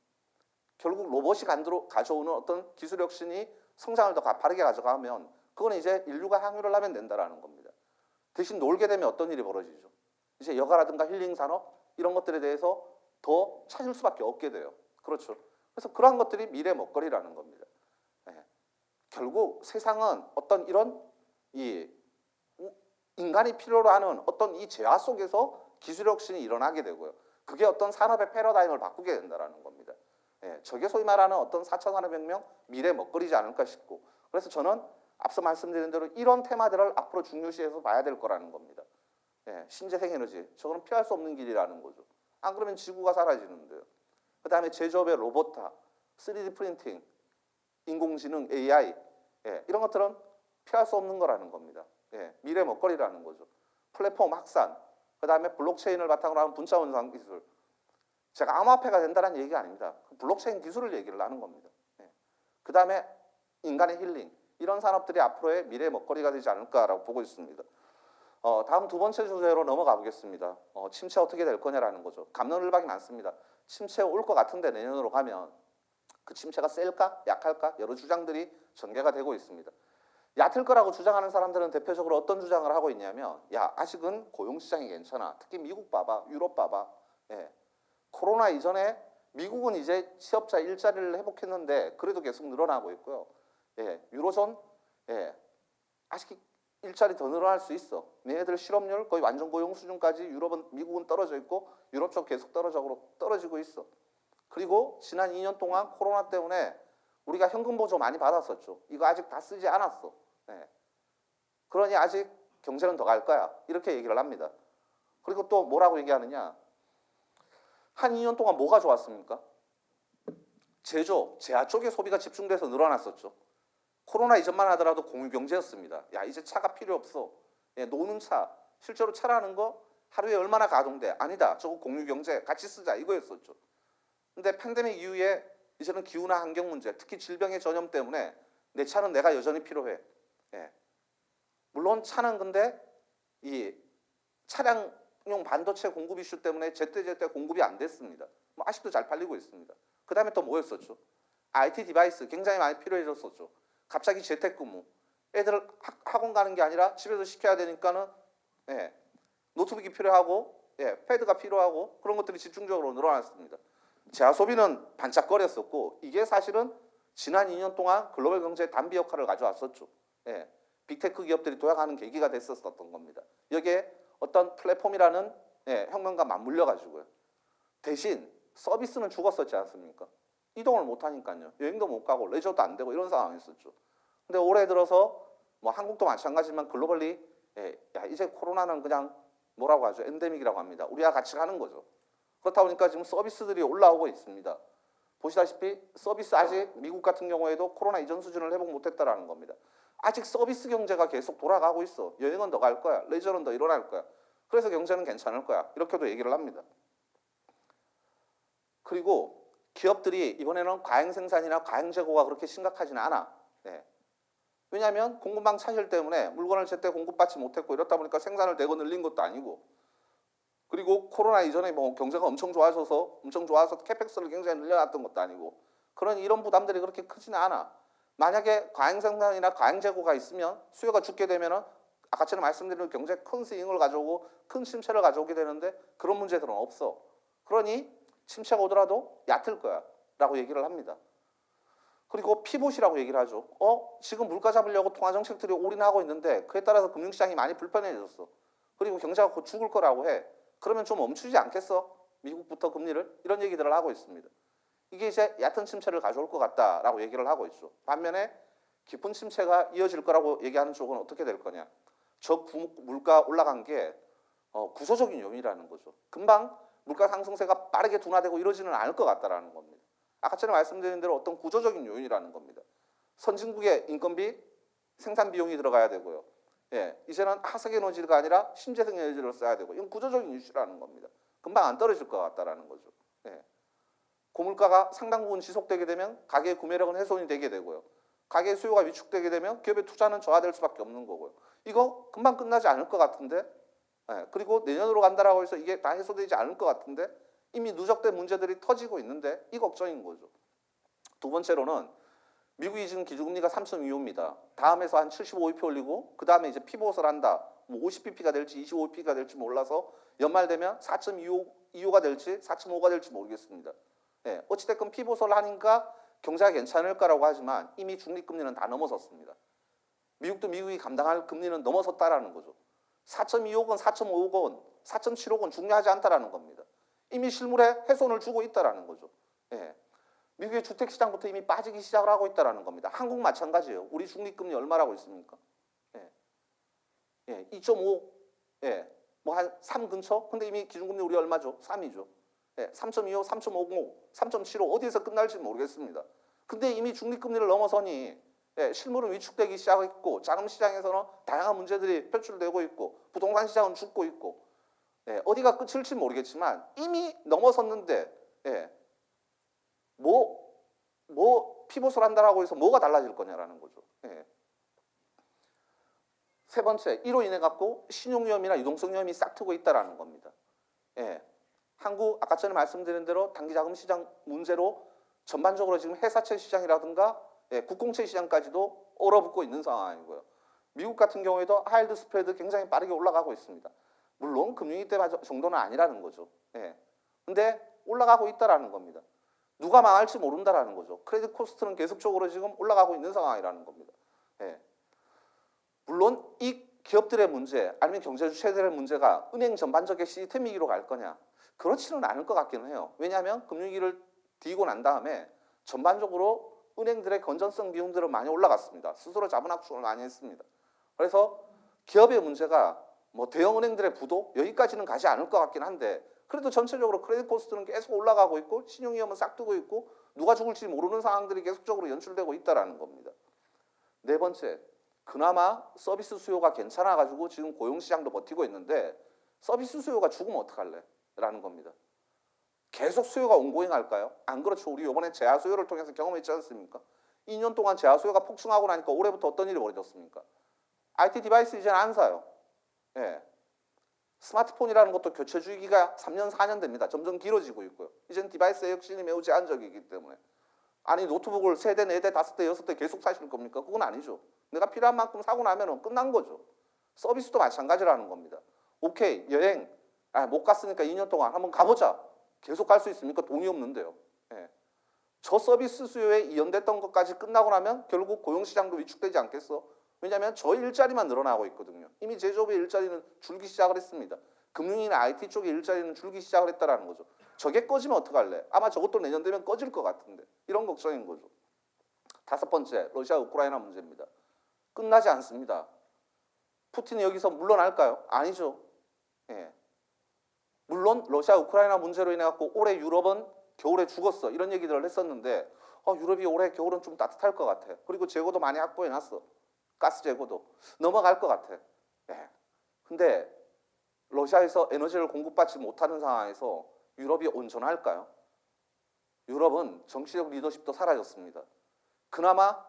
결국 로봇이 가져오는 어떤 기술 혁신이 성장을 더 가파르게 가져가면 그건 이제 인류가 항유를 하면 된다라는 겁니다. 대신 놀게 되면 어떤 일이 벌어지죠? 이제 여가라든가 힐링 산업 이런 것들에 대해서 더 찾을 수밖에 없게 돼요. 그렇죠. 그래서 그러한 것들이 미래 먹거리라는 겁니다. 예. 결국 세상은 어떤 이런 인간이 필요로 하는 어떤 이 재화 속에서 기술 혁신이 일어나게 되고요. 그게 어떤 산업의 패러다임을 바꾸게 된다는 겁니다. 예. 저게 소위 말하는 어떤 4차 산업혁명 미래 먹거리지 않을까 싶고 그래서 저는 앞서 말씀드린 대로 이런 테마들을 앞으로 중요시해서 봐야 될 거라는 겁니다. 예, 신재생에너지, 저거는 피할 수 없는 길이라는 거죠. 안 그러면 지구가 사라지는데요. 그 다음에 제조업의 로봇화, 3D 프린팅, 인공지능, AI 예, 이런 것들은 피할 수 없는 거라는 겁니다. 예, 미래 먹거리라는 거죠. 플랫폼 확산, 그 다음에 블록체인을 바탕으로 하는 분자 원상 기술. 제가 암호화폐가 된다는 얘기가 아닙니다. 블록체인 기술을 얘기를 하는 겁니다. 예. 그 다음에 인간의 힐링, 이런 산업들이 앞으로의 미래 먹거리가 되지 않을까라고 보고 있습니다. 다음 두 번째 주제로 넘어가 보겠습니다. 침체 어떻게 될 거냐라는 거죠. 갑론을박이 많습니다. 침체 올 것 같은데 내년으로 가면 그 침체가 셀까 약할까 여러 주장들이 전개가 되고 있습니다. 얕을 거라고 주장하는 사람들은 대표적으로 어떤 주장을 하고 있냐면 야 아직은 고용시장이 괜찮아. 특히 미국 봐봐 유럽 봐봐. 예. 코로나 이전에 미국은 이제 취업자 일자리를 회복했는데 그래도 계속 늘어나고 있고요. 예, 유로존 예, 아직 일자리 더 늘어날 수 있어. 얘네들 실업률 거의 완전 고용 수준까지 미국은 떨어져 있고 유럽 쪽 계속 떨어지고 있어. 그리고 지난 2년 동안 코로나 때문에 우리가 현금 보조 많이 받았었죠. 이거 아직 다 쓰지 않았어. 예. 그러니 아직 경제는 더 갈 거야. 이렇게 얘기를 합니다. 그리고 또 뭐라고 얘기하느냐. 한 2년 동안 뭐가 좋았습니까? 제조, 재화 쪽에 소비가 집중돼서 늘어났었죠. 코로나 이전만 하더라도 공유경제였습니다. 야 이제 차가 필요 없어. 예, 노는 차. 실제로 차라는 거 하루에 얼마나 가동돼? 아니다. 저거 공유경제 같이 쓰자 이거였었죠. 근데 팬데믹 이후에 이제는 기후나 환경 문제, 특히 질병의 전염 때문에 내 차는 내가 여전히 필요해. 예. 물론 차는 근데 이 차량용 반도체 공급 이슈 때문에 제때제때 공급이 안 됐습니다. 뭐 아직도 잘 팔리고 있습니다. 그 다음에 또 뭐였었죠? IT 디바이스 굉장히 많이 필요해졌었죠. 갑자기 재택근무. 애들 학원 가는 게 아니라 집에서 시켜야 되니까는 예, 노트북이 필요하고 예, 패드가 필요하고 그런 것들이 집중적으로 늘어났습니다. 재화 소비는 반짝거렸었고 이게 사실은 지난 2년 동안 글로벌 경제의 단비 역할을 가져왔었죠. 예, 빅테크 기업들이 도약하는 계기가 됐었던 겁니다. 여기에 어떤 플랫폼이라는 예, 혁명과 맞물려 가지고요. 대신 서비스는 죽었었지 않습니까? 이동을 못 하니까요. 여행도 못 가고 레저도 안 되고 이런 상황이었었죠. 근데 올해 들어서 뭐 한국도 마찬가지지만 글로벌리 예, 야 이제 코로나는 그냥 뭐라고 하죠? 엔데믹이라고 합니다. 우리와 같이 가는 거죠. 그렇다 보니까 지금 서비스들이 올라오고 있습니다. 보시다시피 서비스 아직 미국 같은 경우에도 코로나 이전 수준을 회복 못했다라는 겁니다. 아직 서비스 경제가 계속 돌아가고 있어. 여행은 더 갈 거야. 레저는 더 일어날 거야. 그래서 경제는 괜찮을 거야. 이렇게도 얘기를 합니다. 그리고 기업들이 이번에는 과잉 생산이나 과잉 재고가 그렇게 심각하지는 않아. 네. 왜냐하면 공급망 차질 때문에 물건을 제때 공급받지 못했고 이렇다 보니까 생산을 대거 늘린 것도 아니고 그리고 코로나 이전에 뭐 경제가 엄청 좋아서 캐펙스를 굉장히 늘려놨던 것도 아니고 그런 이런 부담들이 그렇게 크지는 않아. 만약에 과잉 생산이나 과잉 재고가 있으면 수요가 죽게 되면은 아까처럼 말씀드린 경제에 큰 스윙을 가져오고 큰 침체를 가져오게 되는데 그런 문제들은 없어. 그러니 침체가 오더라도 얕을 거야 라고 얘기를 합니다. 그리고 피봇이라고 얘기를 하죠. 지금 물가 잡으려고 통화 정책들이 올인하고 있는데 그에 따라서 금융시장이 많이 불편해졌어. 그리고 경제가 곧 죽을 거라고 해. 그러면 좀 멈추지 않겠어? 미국부터 금리를? 이런 얘기들을 하고 있습니다. 이게 이제 얕은 침체를 가져올 것 같다라고 얘기를 하고 있죠. 반면에 깊은 침체가 이어질 거라고 얘기하는 쪽은 어떻게 될 거냐. 저 물가 올라간 게 구조적인 요인이라는 거죠. 금방 물가 상승세가 빠르게 둔화되고 이러지는 않을 것 같다라는 겁니다. 아까 전에 말씀드린 대로 어떤 구조적인 요인이라는 겁니다. 선진국의 인건비, 생산 비용이 들어가야 되고요. 예, 이제는 하석 에너지가 아니라 신재생 에너지를 써야 되고 이건 구조적인 이슈라는 겁니다. 금방 안 떨어질 것 같다라는 거죠. 예. 고물가가 상당 부분 지속되게 되면 가계의 구매력은 훼손이 되게 되고요. 가계 수요가 위축되게 되면 기업의 투자는 저하될 수밖에 없는 거고요. 이거 금방 끝나지 않을 것 같은데, 예, 그리고 내년으로 간다라고 해서 이게 다 해소되지 않을 것 같은데 이미 누적된 문제들이 터지고 있는데 이 걱정인 거죠. 두 번째로는 미국이 지금 기준금리가 3.25입니다. 다음에서 한 75bp 올리고 그 다음에 이제 피봇을 한다. 뭐 50bp가 될지 25bp가 될지 몰라서 연말 되면 4.25가 될지 4.5가 될지 모르겠습니다. 예, 어찌됐건 피봇을 하니까 경제가 괜찮을까라고 하지만 이미 중립금리는 다 넘어섰습니다. 미국도 미국이 감당할 금리는 넘어섰다라는 거죠. 4.25건 4.5건 4.75건 중요하지 않다라는 겁니다. 이미 실물에 훼손을 주고 있다라는 거죠. 예. 미국의 주택시장부터 이미 빠지기 시작을 하고 있다라는 겁니다. 한국 마찬가지예요. 우리 중립금리 얼마라고 있습니까? 예. 예. 2.5, 예. 뭐 한 3 근처? 근데 이미 기준금리 우리 얼마죠? 3이죠. 예. 3.25, 3.50, 3.75 어디에서 끝날지 모르겠습니다. 근데 이미 중립금리를 넘어서니 예, 실물은 위축되기 시작했고 자금 시장에서는 다양한 문제들이 표출되고 있고 부동산 시장은 죽고 있고 예, 어디가 끝일지 모르겠지만 이미 넘어섰는데 예, 피봇을 한다라고 해서 뭐가 달라질 거냐라는 거죠. 예. 세 번째, 이로 인해 갖고 신용위험이나 유동성 위험이 싹트고 있다라는 겁니다. 예. 한국 아까 전에 말씀드린 대로 단기자금 시장 문제로 전반적으로 지금 회사채 시장이라든가 예, 국공채 시장까지도 얼어붙고 있는 상황이고요. 미국 같은 경우에도 하이드 스프레드 굉장히 빠르게 올라가고 있습니다. 물론 금융위 때 정도는 아니라는 거죠. 예. 근데 올라가고 있다라는 겁니다. 누가 망할지 모른다라는 거죠. 크레딧 코스트는 계속적으로 지금 올라가고 있는 상황이라는 겁니다. 예. 물론 이 기업들의 문제 아니면 경제 주체들의 문제가 은행 전반적인 시스템 위기로 갈 거냐? 그렇지는 않을 것 같기는 해요. 왜냐하면 금융위기를 뒤고 난 다음에 전반적으로 은행들의 건전성 비용들은 많이 올라갔습니다. 스스로 자본 압축을 많이 했습니다. 그래서 기업의 문제가 뭐 대형 은행들의 부도 여기까지는 가지 않을 것 같긴 한데 그래도 전체적으로 크레딧 코스트는 계속 올라가고 있고 신용위험은 싹트고 있고 누가 죽을지 모르는 상황들이 계속적으로 연출되고 있다는 겁니다. 네 번째, 그나마 서비스 수요가 괜찮아가지고 지금 고용시장도 버티고 있는데 서비스 수요가 죽으면 어떡할래? 라는 겁니다. 계속 수요가 온고잉 할까요? 안 그렇죠. 우리 이번에 제하 수요를 통해서 경험했지 않습니까? 2년 동안 제하 수요가 폭증하고 나니까 올해부터 어떤 일이 벌어졌습니까? IT 디바이스 이제는 안 사요. 예. 스마트폰이라는 것도 교체 주기가 3년, 4년 됩니다. 점점 길어지고 있고요. 이제는 디바이스의 혁신이 매우 제한적이기 때문에. 아니 노트북을 3대, 4대, 5대, 6대 계속 사실 겁니까? 그건 아니죠. 내가 필요한 만큼 사고 나면 끝난 거죠. 서비스도 마찬가지라는 겁니다. 오케이, 여행 못 갔으니까 2년 동안 한번 가보자. 계속 갈 수 있습니까? 돈이 없는데요. 예. 저 서비스 수요에 이연됐던 것까지 끝나고 나면 결국 고용시장도 위축되지 않겠어? 왜냐하면 저 일자리만 늘어나고 있거든요. 이미 제조업의 일자리는 줄기 시작을 했습니다. 금융이나 IT 쪽의 일자리는 줄기 시작을 했다는 거죠. 저게 꺼지면 어떡할래? 아마 저것도 내년 되면 꺼질 것 같은데. 이런 걱정인 거죠. 다섯 번째, 러시아 우크라이나 문제입니다. 끝나지 않습니다. 푸틴이 여기서 물러날까요? 아니죠. 예. 물론 러시아 우크라이나 문제로 인해 갖고 올해 유럽은 겨울에 죽었어 이런 얘기들을 했었는데 유럽이 올해 겨울은 좀 따뜻할 것 같아. 그리고 재고도 많이 확보해놨어. 가스 재고도 넘어갈 것 같아. 예. 근데 러시아에서 에너지를 공급받지 못하는 상황에서 유럽이 온전할까요? 유럽은 정치적 리더십도 사라졌습니다. 그나마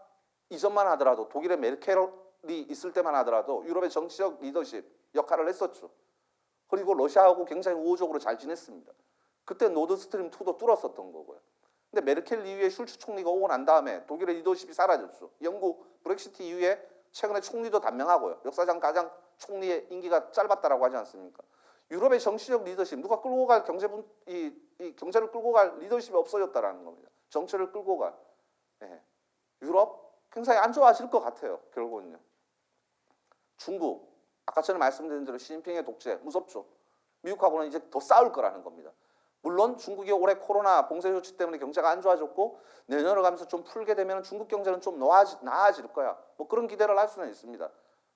이전만 하더라도 독일의 메르켈이 있을 때만 하더라도 유럽의 정치적 리더십 역할을 했었죠. 그리고 러시아하고 굉장히 우호적으로 잘 지냈습니다. 그때 노드스트림 2도 뚫었었던 거고요. 근데 메르켈 이후에 슐츠 총리가 오고 난 다음에 독일의 리더십이 사라졌죠. 영국 브렉시트 이후에 최근에 총리도 단명하고요. 역사상 가장 총리의 임기가 짧았다라고 하지 않습니까? 유럽의 정치적 리더십, 누가 끌고 갈 이 경제를 끌고 갈 리더십이 없어졌다라는 겁니다. 정치를 끌고 갈. 예. 유럽 굉장히 안 좋아질 것 같아요. 결국은요. 중국, 아까 전에 말씀드린 대로 시진핑의 독재 무섭죠. 미국하고는 이제 더 싸울 거라는 겁니다. 물론 중국이 올해 코로나 봉쇄 조치 때문에 경제가 안 좋아졌고 내년을 가면서 좀 풀게 되면 중국 경제는 좀 나아질 거야. 뭐 그런 기대를 할 수는 있습니다.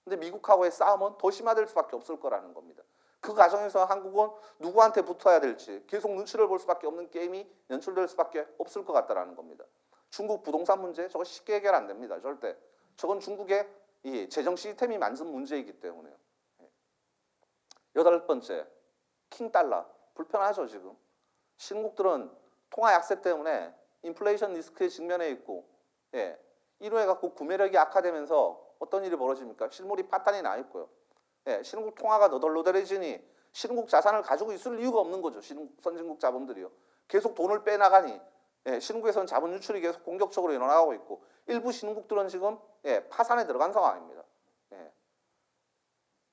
근데 미국하고의 싸움은 더 심화될 수밖에 없을 거라는 겁니다. 그 과정에서 한국은 누구한테 붙어야 될지 계속 눈치를 볼 수밖에 없는 게임이 연출될 수밖에 없을 것 같다는 겁니다. 중국 부동산 문제 저거 쉽게 해결 안 됩니다. 절대. 저건 중국의 이 재정 시스템이 만든 문제이기 때문에요. 여덟 번째, 킹달러. 불편하죠 지금. 신국들은 통화 약세 때문에 인플레이션 리스크에 직면해 있고, 이로 해갖고 구매력이 악화되면서 어떤 일이 벌어집니까? 실물이 파탄이 나 있고요. 신국 통화가 너덜너덜해지니 신국 자산을 가지고 있을 이유가 없는 거죠. 선진국 자본들이요. 계속 돈을 빼나가니 신국에서는 자본 유출이 계속 공격적으로 일어나고 있고 일부 신국들은 지금 파산에 들어간 상황입니다.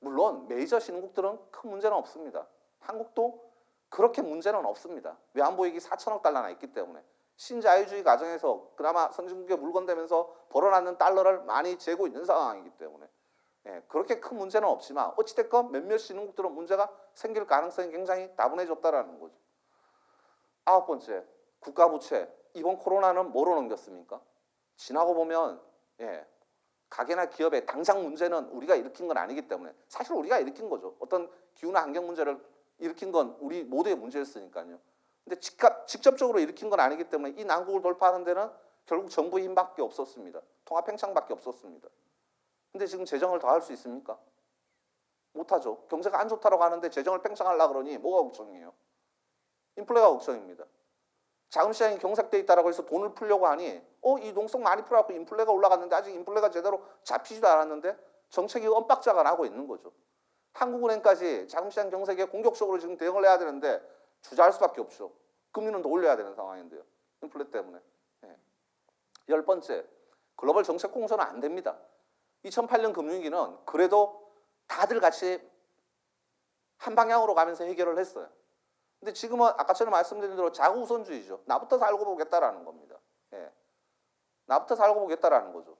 물론 메이저 신국들은 큰 문제는 없습니다. 한국도 그렇게 문제는 없습니다. 외환보익이 4천억 달러나 있기 때문에 신자유주의 과정에서 그나마 선진국에 물건되면서 벌어놨는 달러를 많이 재고 있는 상황이기 때문에 그렇게 큰 문제는 없지만 어찌됐건 몇몇 신흥국들은 문제가 생길 가능성이 굉장히 다분해졌다는 거죠. 아홉 번째, 국가부채. 이번 코로나는 뭐로 넘겼습니까? 지나고 보면 가게나 기업의 당장 문제는 우리가 일으킨 건 아니기 때문에 사실 우리가 일으킨 거죠. 어떤 기후나 환경 문제를 일으킨 건 우리 모두의 문제였으니까요. 근데 직접적으로 일으킨 건 아니기 때문에 이 난국을 돌파하는 데는 결국 정부의 힘밖에 없었습니다. 통합 팽창밖에 없었습니다. 근데 지금 재정을 더 할 수 있습니까? 못하죠. 경제가 안 좋다고 하는데 재정을 팽창하려고 그러니 뭐가 걱정이에요? 인플레가 걱정입니다. 자금시장이 경색돼 있다고 해서 돈을 풀려고 하니 이 농성 많이 풀어갖고 인플레가 올라갔는데 아직 인플레가 제대로 잡히지도 않았는데 정책이 엇박자가 나고 있는 거죠. 한국은행까지 자금시장 경색에 공격적으로 지금 대응을 해야 되는데 주저할 수밖에 없죠. 금리는 더 올려야 되는 상황인데요. 인플레 때문에. 열 번째, 글로벌 정책 공조는 안 됩니다. 2008년 금융위기는 그래도 다들 같이 한 방향으로 가면서 해결을 했어요. 근데 지금은 아까 전에 말씀드린 대로 자구우선주의죠. 나부터 살고 보겠다라는 겁니다. 나부터 살고 보겠다라는 거죠.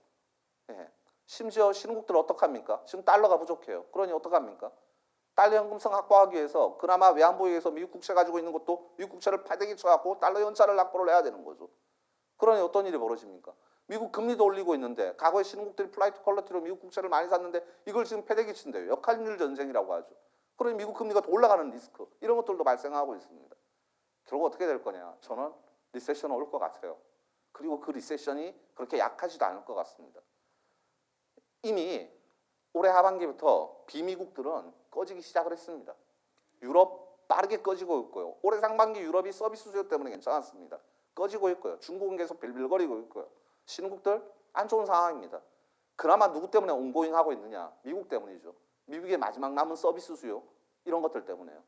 심지어 신흥국들 어떡합니까? 지금 달러가 부족해요. 그러니 어떡합니까? 달러 현금성 확보하기 위해서 그나마 외환보유에서 미국 국채 가지고 있는 것도 미국 국채를 패대기 쳐갖고 달러 연차를 확보를 해야 되는 거죠. 그러니 어떤 일이 벌어집니까? 미국 금리도 올리고 있는데 과거에 신흥국들이 플라이트 퀄러티로 미국 국채를 많이 샀는데 이걸 지금 패대기 친대요. 역할률 전쟁이라고 하죠. 그러니 미국 금리가 더 올라가는 리스크 이런 것들도 발생하고 있습니다. 결국 어떻게 될 거냐? 저는 리세션이 올 것 같아요. 그리고 그 리세션이 그렇게 약하지도 않을 것 같습니다. 이미 올해 하반기부터 비미국들은 꺼지기 시작을 했습니다. 유럽 빠르게 꺼지고 있고요. 올해 상반기 유럽이 서비스 수요 때문에 괜찮았습니다. 꺼지고 있고요. 중국은 계속 빌빌거리고 있고요. 신흥국들 안 좋은 상황입니다. 그나마 누구 때문에 온고잉 하고 있느냐? 미국 때문이죠. 미국의 마지막 남은 서비스 수요 이런 것들 때문에요.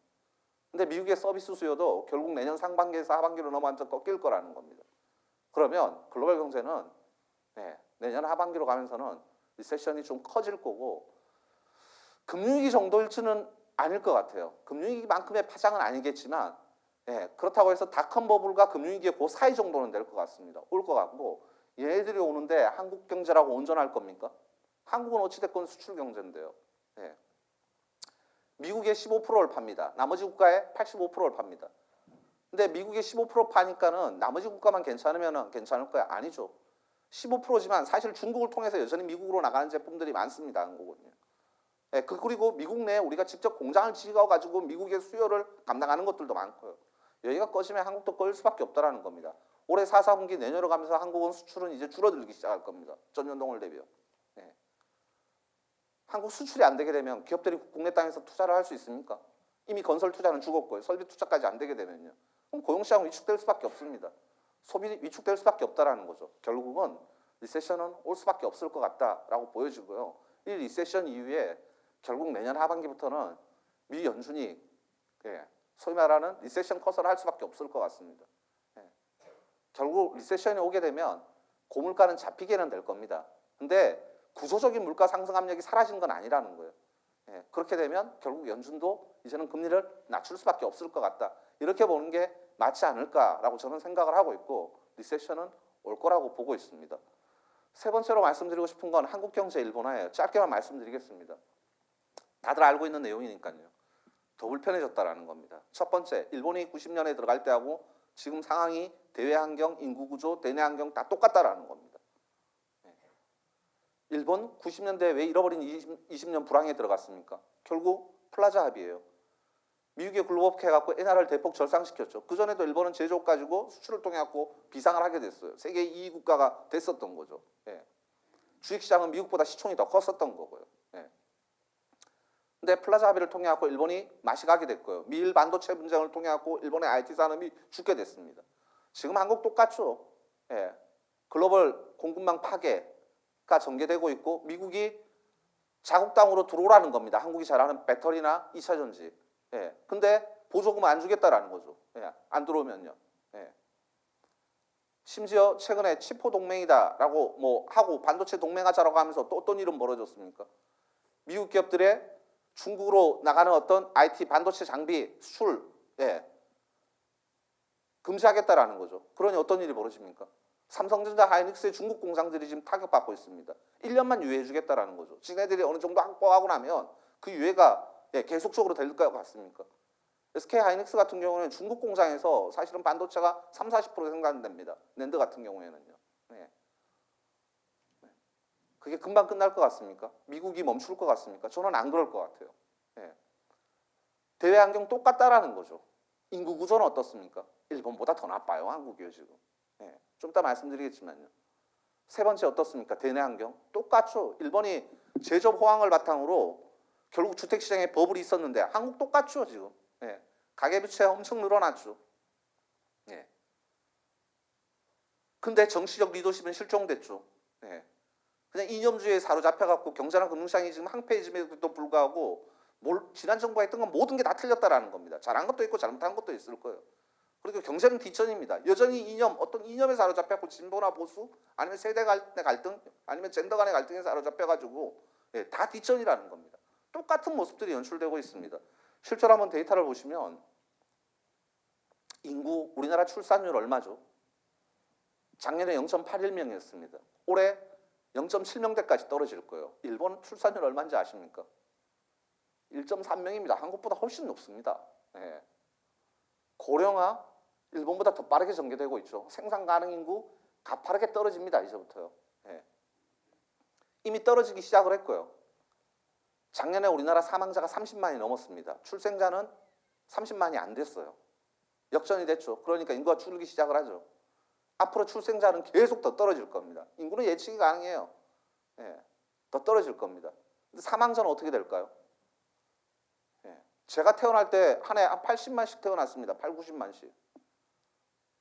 근데 미국의 서비스 수요도 결국 내년 상반기에서 하반기로 넘어가면서 꺾일 거라는 겁니다. 그러면 글로벌 경제는 내년 하반기로 가면서는 리세션이 좀 커질 거고 금융위기 정도일지는 아닐 것 같아요. 금융위기만큼의 파장은 아니겠지만 그렇다고 해서 닷컴 버블과 금융위기의 그 사이 정도는 될 것 같습니다. 올 것 같고 얘네들이 오는데 한국 경제라고 온전할 겁니까? 한국은 어찌됐건 수출 경제인데요. 미국의 15%를 팝니다. 나머지 국가의 85%를 팝니다. 근데 미국의 15% 파니까는 나머지 국가만 괜찮으면 괜찮을 거야? 아니죠. 15%지만 사실 중국을 통해서 여전히 미국으로 나가는 제품들이 많습니다. 한국은요. 그리고 미국 내에 우리가 직접 공장을 지어가지고 미국의 수요를 감당하는 것들도 많고요. 여기가 꺼지면 한국도 꺼질 수밖에 없다는 겁니다. 올해 4, 4분기 내년으로 가면서 한국은 수출은 이제 줄어들기 시작할 겁니다. 전년동을 대비요. 한국 수출이 안 되게 되면 기업들이 국내 땅에서 투자를 할 수 있습니까? 이미 건설 투자는 죽었고요. 설비 투자까지 안 되게 되면요. 그럼 고용시장은 위축될 수밖에 없습니다. 소비 위축될 수밖에 없다라는 거죠. 결국은 리세션은 올 수밖에 없을 것 같다라고 보여지고요. 이 리세션 이후에 결국 내년 하반기부터는 미 연준이 소위 말하는 리세션 커서를 할 수밖에 없을 것 같습니다. 결국 리세션이 오게 되면 고물가는 잡히게는 될 겁니다. 근데 구조적인 물가 상승 압력이 사라진 건 아니라는 거예요. 예, 그렇게 되면 결국 연준도 이제는 금리를 낮출 수밖에 없을 것 같다. 이렇게 보는 게 맞지 않을까라고 저는 생각을 하고 있고 리세션은 올 거라고 보고 있습니다. 세 번째로 말씀드리고 싶은 건 한국 경제 일본화예요. 짧게만 말씀드리겠습니다. 다들 알고 있는 내용이니까요. 더 불편해졌다라는 겁니다. 첫 번째, 일본이 90년에 들어갈 때하고 지금 상황이 대외 환경, 인구 구조, 대내 환경 다 똑같다라는 겁니다. 일본 90년대 왜 잃어버린 20년 불황에 들어갔습니까? 결국 플라자 합의예요. 미국이 글로벌 해갖고 엔화를 대폭 절상시켰죠. 그 전에도 일본은 제조업 가지고 수출을 통해 갖고 비상을 하게 됐어요. 세계 2위 국가가 됐었던 거죠. 예. 주식시장은 미국보다 시총이 더 컸었던 거고요. 예. 근데 플라자 합의를 통해 갖고 일본이 맛이 가게 됐고요. 미일 반도체 분쟁을 통해 갖고 일본의 IT 산업이 죽게 됐습니다. 지금 한국 똑같죠. 예. 글로벌 공급망 파괴가 전개되고 있고 미국이 자국 땅으로 들어오라는 겁니다. 한국이 잘하는 배터리나 2차 전지. 예. 근데 보조금 안 주겠다라는 거죠. 예. 안 들어오면요. 예. 심지어 최근에 치포 동맹이다라고 뭐 하고 반도체 동맹하자라고 하면서 또 어떤 일은 벌어졌습니까? 미국 기업들의 중국으로 나가는 어떤 IT 반도체 장비 수출 금지하겠다라는 거죠. 그러니 어떤 일이 벌어집니까? 삼성전자 하이닉스의 중국 공장들이 지금 타격받고 있습니다. 1년만 유예해 주겠다라는 거죠. 지네들이 어느 정도 확보하고 나면 그 유예가 계속적으로 될 것 같습니까? SK 하이닉스 같은 경우는 중국 공장에서 사실은 반도체가 30-40% 생산됩니다. 낸드 같은 경우에는요. 네. 그게 금방 끝날 것 같습니까? 미국이 멈출 것 같습니까? 저는 안 그럴 것 같아요. 네. 대외 환경 똑같다라는 거죠. 인구 구조는 어떻습니까? 일본보다 더 나빠요, 한국이요 지금. 네. 좀 이따 말씀드리겠지만요. 세 번째 어떻습니까? 대내 환경 똑같죠. 일본이 제조업 호황을 바탕으로 결국 주택시장에 버블이 있었는데 한국 똑같죠 지금. 예. 가계부채 엄청 늘어났죠. 예. 근데 정치적 리더십은 실종됐죠. 예. 그냥 이념주의에 사로잡혀갖고 경제나 금융시장이 지금 항폐해짐에도 불구하고 지난 정부가 했던 건 모든 게 다 틀렸다라는 겁니다. 잘한 것도 있고 잘못한 것도 있을 거예요. 그리고 경제는 뒷전입니다. 여전히 어떤 이념에 사로잡혀갖고 진보나 보수 아니면 세대 간의 갈등 아니면 젠더 간의 갈등에 사로잡혀가지고 다 뒷전이라는 겁니다. 똑같은 모습들이 연출되고 있습니다. 실제로 한번 데이터를 보시면 인구, 우리나라 출산율 얼마죠? 작년에 0.81명이었습니다. 올해 0.7명대까지 떨어질 거예요. 일본 출산율 얼마인지 아십니까? 1.3명입니다. 한국보다 훨씬 높습니다. 네. 고령화, 일본보다 더 빠르게 전개되고 있죠. 생산 가능 인구 가파르게 떨어집니다. 이제부터요. 네. 이미 떨어지기 시작을 했고요. 작년에 우리나라 사망자가 30만이 넘었습니다. 출생자는 30만이 안 됐어요. 역전이 됐죠. 그러니까 인구가 줄기 시작을 하죠. 앞으로 출생자는 계속 더 떨어질 겁니다. 인구는 예측이 가능해요. 예, 더 떨어질 겁니다. 근데 사망자는 어떻게 될까요? 예, 제가 태어날 때 한 해 한 80만씩 태어났습니다. 8, 90만씩.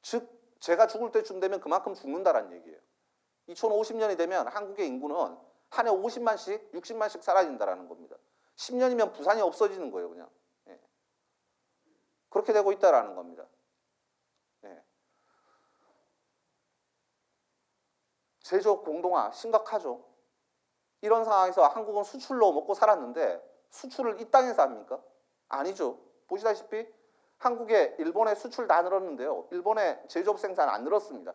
즉 제가 죽을 때쯤 되면 그만큼 죽는다라는 얘기예요. 2050년이 되면 한국의 인구는 한 해 50만씩, 60만씩 사라진다라는 겁니다. 10년이면 부산이 없어지는 거예요, 그냥. 예. 그렇게 되고 있다라는 겁니다. 예. 제조업 공동화 심각하죠. 이런 상황에서 한국은 수출로 먹고 살았는데 수출을 이 땅에서 합니까? 아니죠. 보시다시피 한국에 일본의 수출 다 늘었는데요. 일본의 제조업 생산 안 늘었습니다.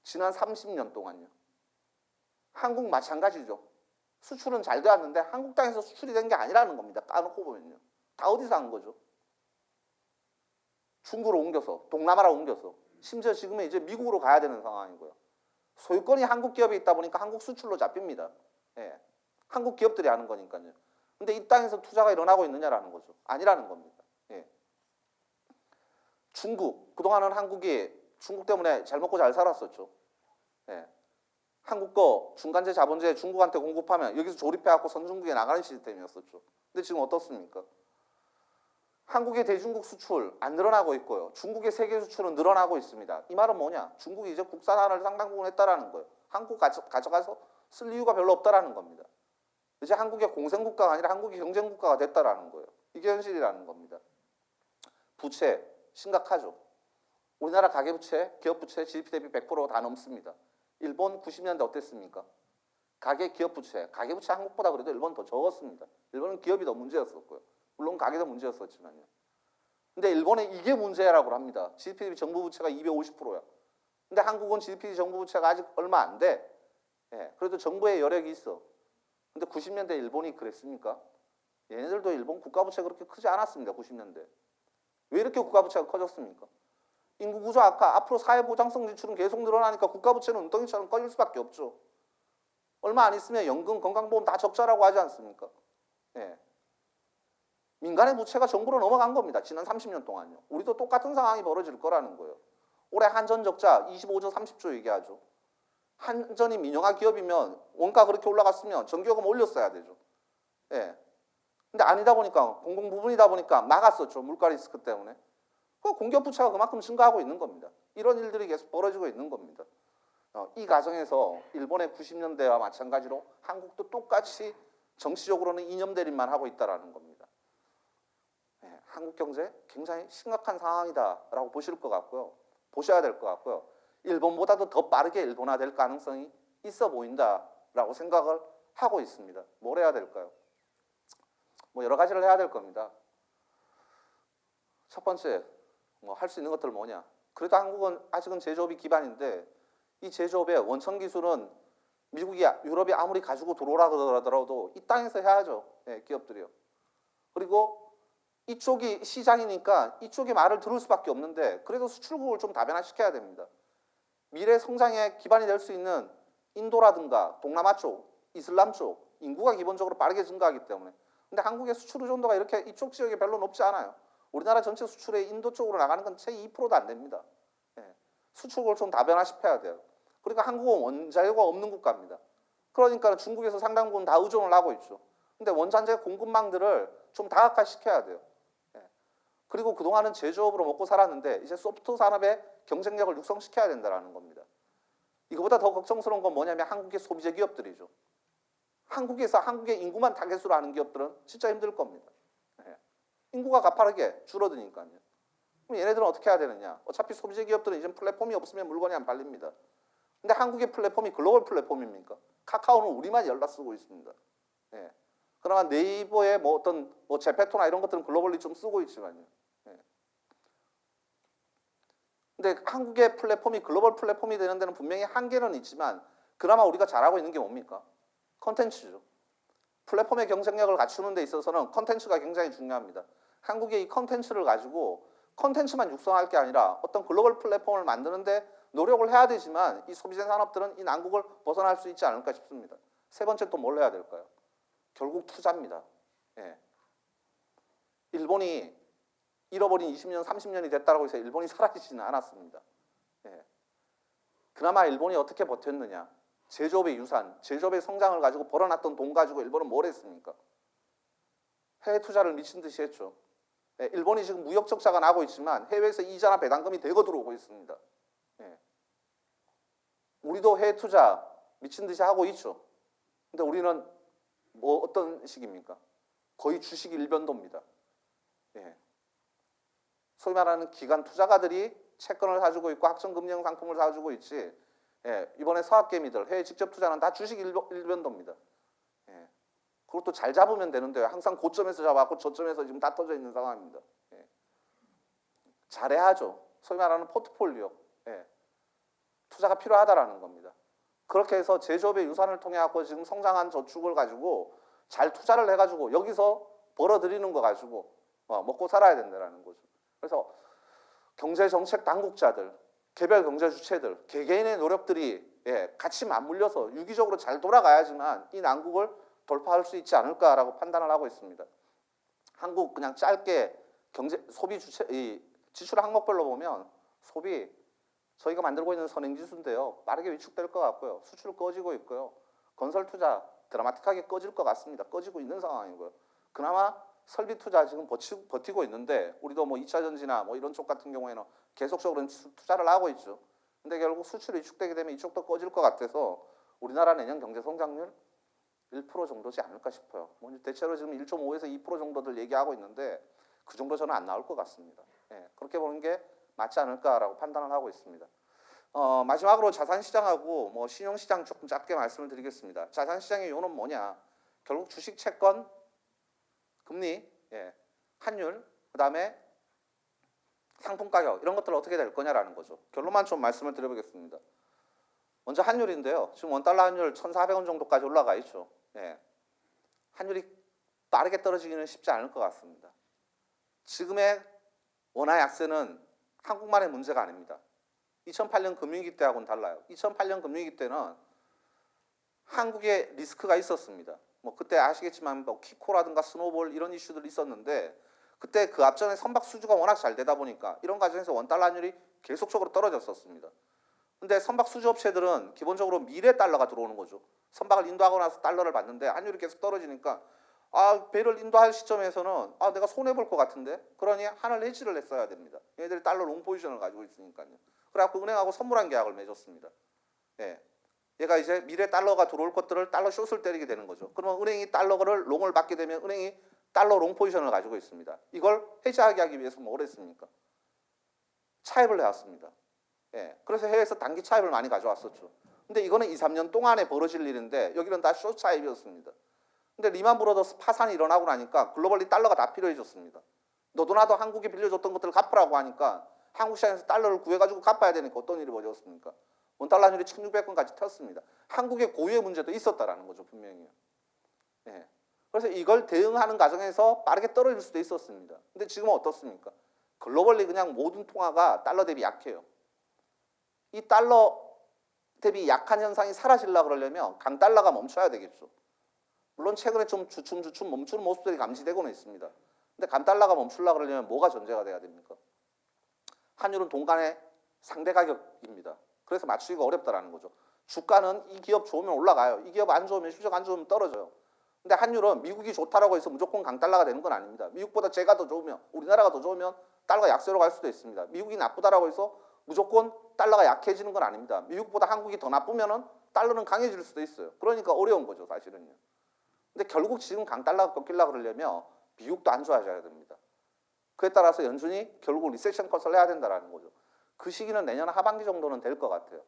지난 30년 동안요. 한국 마찬가지죠. 수출은 잘 되었는데 한국 땅에서 수출이 된 게 아니라는 겁니다. 까놓고 보면요. 다 어디서 한 거죠? 중국으로 옮겨서, 동남아로 옮겨서, 심지어 지금은 이제 미국으로 가야 되는 상황이고요. 소유권이 한국 기업에 있다 보니까 한국 수출로 잡힙니다. 예. 한국 기업들이 하는 거니까요. 근데 이 땅에서 투자가 일어나고 있느냐라는 거죠. 아니라는 겁니다. 예. 중국, 그동안은 한국이 중국 때문에 잘 먹고 잘 살았었죠. 예. 한국 거 중간재 자본재 중국한테 공급하면 여기서 조립해갖고 선진국에 나가는 시스템이었었죠. 근데 지금 어떻습니까? 한국의 대중국 수출 안 늘어나고 있고요. 중국의 세계 수출은 늘어나고 있습니다. 이 말은 뭐냐? 중국이 이제 국산화를 상당 부분 했다라는 거예요. 한국 가져가서 쓸 이유가 별로 없다라는 겁니다. 이제 한국의 공생국가가 아니라 한국의 경쟁국가가 됐다라는 거예요. 이게 현실이라는 겁니다. 부채 심각하죠. 우리나라 가계부채, 기업부채 GDP 대비 100% 다 넘습니다. 일본 90년대 어땠습니까? 기업부채, 가계부채 한국보다 그래도 일본은 더 적었습니다. 일본은 기업이 더 문제였었고요. 물론 가계도 문제였었지만요. 근데 일본은 이게 문제라고 합니다. GDP 대비 정부 부채가 250%야. 근데 한국은 GDP 대비 정부 부채가 아직 얼마 안 돼. 예, 그래도 정부의 여력이 있어. 근데 90년대 일본이 그랬습니까? 얘네들도 일본 국가부채가 그렇게 크지 않았습니다. 90년대. 왜 이렇게 국가부채가 커졌습니까? 인구구조 악화, 앞으로 사회보장성 지출은 계속 늘어나니까 국가부채는 웅덩이처럼 꺼질 수밖에 없죠. 얼마 안 있으면 연금, 건강보험 다 적자라고 하지 않습니까? 예. 민간의 부채가 정부로 넘어간 겁니다. 지난 30년 동안요. 우리도 똑같은 상황이 벌어질 거라는 거예요. 올해 한전 적자 25조, 30조 얘기하죠. 한전이 민영화 기업이면 원가 그렇게 올라갔으면 전기요금 올렸어야 되죠. 예. 근데 아니다 보니까 공공 부분이다 보니까 막았었죠. 물가 리스크 때문에. 그 공기업 부채가 그만큼 증가하고 있는 겁니다. 이런 일들이 계속 벌어지고 있는 겁니다. 이 과정에서 일본의 90년대와 마찬가지로 한국도 똑같이 정치적으로는 이념 대립만 하고 있다는 겁니다. 예, 한국 경제 굉장히 심각한 상황이다라고 보실 것 같고요. 보셔야 될 것 같고요. 일본보다도 더 빠르게 일본화될 가능성이 있어 보인다라고 생각을 하고 있습니다. 뭘 해야 될까요? 뭐 여러 가지를 해야 될 겁니다. 첫 번째, 뭐 할 수 있는 것들 뭐냐? 그래도 한국은 아직은 제조업이 기반인데 이 제조업의 원천 기술은 미국이, 유럽이 아무리 가지고 들어오라 그러더라도 이 땅에서 해야죠. 예, 기업들이요. 그리고 이쪽이 시장이니까 이쪽의 말을 들을 수밖에 없는데 그래도 수출국을 좀 다변화시켜야 됩니다. 미래 성장의 기반이 될 수 있는 인도라든가 동남아 쪽, 이슬람 쪽 인구가 기본적으로 빠르게 증가하기 때문에. 근데 한국의 수출 의존도가 이렇게 이쪽 지역에 별로 높지 않아요. 우리나라 전체 수출의 인도 쪽으로 나가는 건 채 2%도 안 됩니다. 예. 수출국을 좀 다변화시켜야 돼요. 그러니까 한국은 원자재가 없는 국가입니다. 그러니까 중국에서 상당 부분 다 의존을 하고 있죠. 근데 원자재 공급망들을 좀 다각화시켜야 돼요. 예. 그리고 그동안은 제조업으로 먹고 살았는데 이제 소프트 산업의 경쟁력을 육성시켜야 된다는 겁니다. 이거보다 더 걱정스러운 건 뭐냐면 한국의 소비재 기업들이죠. 한국에서 한국의 인구만 타겟으로 하는 기업들은 진짜 힘들 겁니다. 예. 인구가 가파르게 줄어드니까요. 그럼 얘네들은 어떻게 해야 되느냐? 어차피 소비재 기업들은 이제 플랫폼이 없으면 물건이 안 팔립니다. 근데 한국의 플랫폼이 글로벌 플랫폼입니까? 카카오는 우리만 연락 쓰고 있습니다. 예. 그러나 네이버의 뭐 어떤 뭐 제페토나 이런 것들은 글로벌리 좀 쓰고 있지만요. 예. 근데 한국의 플랫폼이 글로벌 플랫폼이 되는 데는 분명히 한계는 있지만 그나마 우리가 잘하고 있는 게 뭡니까? 컨텐츠죠. 플랫폼의 경쟁력을 갖추는 데 있어서는 컨텐츠가 굉장히 중요합니다. 한국의 이 컨텐츠를 가지고 컨텐츠만 육성할 게 아니라 어떤 글로벌 플랫폼을 만드는데 노력을 해야 되지만 이 소비재 산업들은 이 난국을 벗어날 수 있지 않을까 싶습니다. 세 번째 또 뭘 해야 될까요? 결국 투자입니다. 예. 일본이 잃어버린 20년, 30년이 됐다고 해서 일본이 사라지지는 않았습니다. 예. 그나마 일본이 어떻게 버텼느냐? 제조업의 유산, 제조업의 성장을 가지고 벌어놨던 돈 가지고 일본은 뭘 했습니까? 해외 투자를 미친 듯이 했죠. 예. 일본이 지금 무역 적자가 나고 있지만 해외에서 이자나 배당금이 대거 들어오고 있습니다. 예. 우리도 해외 투자 미친 듯이 하고 있죠. 근데 우리는 뭐 어떤 식입니까? 거의 주식 일변도입니다. 예. 소위 말하는 기관 투자가들이 채권을 사주고 있고 학생금융 상품을 사주고 있지. 예. 이번에 서학개미들 해외 직접 투자는 다 주식 일변도입니다. 예. 그것도 잘 잡으면 되는데요. 항상 고점에서 잡아갖고 저점에서 지금 다 터져 있는 상황입니다. 예. 잘해야죠. 소위 말하는 포트폴리오. 예. 투자가 필요하다라는 겁니다. 그렇게 해서 제조업의 유산을 통해 갖고 지금 성장한 저축을 가지고 잘 투자를 해가지고 여기서 벌어들이는 거 가지고 먹고 살아야 된다는 거죠. 그래서 경제정책 당국자들, 개별 경제 주체들, 개개인의 노력들이 같이 맞물려서 유기적으로 잘 돌아가야지만 이 난국을 돌파할 수 있지 않을까라고 판단을 하고 있습니다. 한국 그냥 짧게 소비 주체, 이 지출 항목별로 보면 소비 저희가 만들고 있는 선행지수인데요. 빠르게 위축될 것 같고요. 수출 꺼지고 있고요. 건설 투자 드라마틱하게 꺼질 것 같습니다. 꺼지고 있는 상황이고요. 그나마 설비 투자 지금 버티고 있는데 우리도 뭐 2차 전지나 뭐 이런 쪽 같은 경우에는 계속적으로 투자를 하고 있죠. 근데 결국 수출이 위축되게 되면 이쪽도 꺼질 것 같아서 우리나라 내년 경제 성장률 1% 정도지 않을까 싶어요. 뭐 대체로 지금 1.5에서 2% 정도들 얘기하고 있는데 그 정도 저는 안 나올 것 같습니다. 예, 그렇게 보는 게 맞지 않을까라고 판단을 하고 있습니다. 마지막으로 자산시장하고 뭐 신용시장 조금 짧게 말씀을 드리겠습니다. 자산시장의 요는 뭐냐? 결국 주식, 채권, 금리, 환율, 그 다음에 상품 가격 이런 것들 어떻게 될 거냐라는 거죠. 결론만 좀 말씀을 드려보겠습니다. 먼저 환율인데요. 지금 원달러 환율 1,400원 정도까지 올라가 있죠. 환율이 빠르게 떨어지기는 쉽지 않을 것 같습니다. 지금의 원화 약세는 한국만의 문제가 아닙니다. 2008년 금융위기 때하고는 달라요. 2008년 금융위기 때는 한국에 리스크가 있었습니다. 뭐 그때 아시겠지만 뭐 키코라든가 스노볼 이런 이슈들이 있었는데 그때 그 앞전에 선박 수주가 워낙 잘 되다 보니까 이런 과정에서 원달러 환율이 계속적으로 떨어졌었습니다. 근데 선박 수주 업체들은 기본적으로 미래 달러가 들어오는 거죠. 선박을 인도하고 나서 달러를 받는데 환율이 계속 떨어지니까 배를 인도할 시점에서는 내가 손해볼 것 같은데 그러니 하늘 해지를 했어야 됩니다. 얘들이 달러 롱 포지션을 가지고 있으니까요. 그래갖고 은행하고 선물한 계약을 맺었습니다. 얘가 이제 미래 달러가 들어올 것들을 달러 숏을 때리게 되는 거죠. 그러면 은행이 달러를 롱을 받게 되면 은행이 달러 롱 포지션을 가지고 있습니다. 이걸 해지하게 하기 위해서 뭘 했습니까? 차입을 해왔습니다. 그래서 해외에서 단기 차입을 많이 가져왔었죠. 근데 이거는 2, 3년 동안에 벌어질 일인데 여기는 다 숏 차입이었습니다. 근데 리만 브로더스 파산이 일어나고 나니까 글로벌리 달러가 다 필요해졌습니다. 너도 나도 한국이 빌려줬던 것들을 갚으라고 하니까 한국 시장에서 달러를 구해가지고 갚아야 되니까 어떤 일이 벌어졌습니까? 원달러 환율이 1,600원까지 튀었습니다. 한국의 고유의 문제도 있었다라는 거죠, 분명히요. 그래서 이걸 대응하는 과정에서 빠르게 떨어질 수도 있었습니다. 근데 지금은 어떻습니까? 글로벌리 그냥 모든 통화가 달러 대비 약해요. 이 달러 대비 약한 현상이 사라지려고 그러려면 강달러가 멈춰야 되겠죠. 물론 최근에 좀 주춤 멈추는 모습들이 감지되고는 있습니다. 근데 강달러가 멈추려고 그러려면 뭐가 전제가 돼야 됩니까? 환율은 동간의 상대 가격입니다. 그래서 맞추기가 어렵다라는 거죠. 주가는 이 기업 좋으면 올라가요. 이 기업 안 좋으면 실적 안 좋으면 떨어져요. 근데 환율은 미국이 좋다라고 해서 무조건 강달러가 되는 건 아닙니다. 미국보다 제가 더 좋으면 우리나라가 더 좋으면 달러가 약세로 갈 수도 있습니다. 미국이 나쁘다라고 해서 무조건 달러가 약해지는 건 아닙니다. 미국보다 한국이 더 나쁘면은 달러는 강해질 수도 있어요. 그러니까 어려운 거죠, 사실은요. 근데 결국 지금 강달러가 꺾이려고 그러려면 미국도 안 좋아져야 됩니다. 그에 따라서 연준이 결국 리세션 컷을 해야 된다는 거죠. 그 시기는 내년 하반기 정도는 될 것 같아요.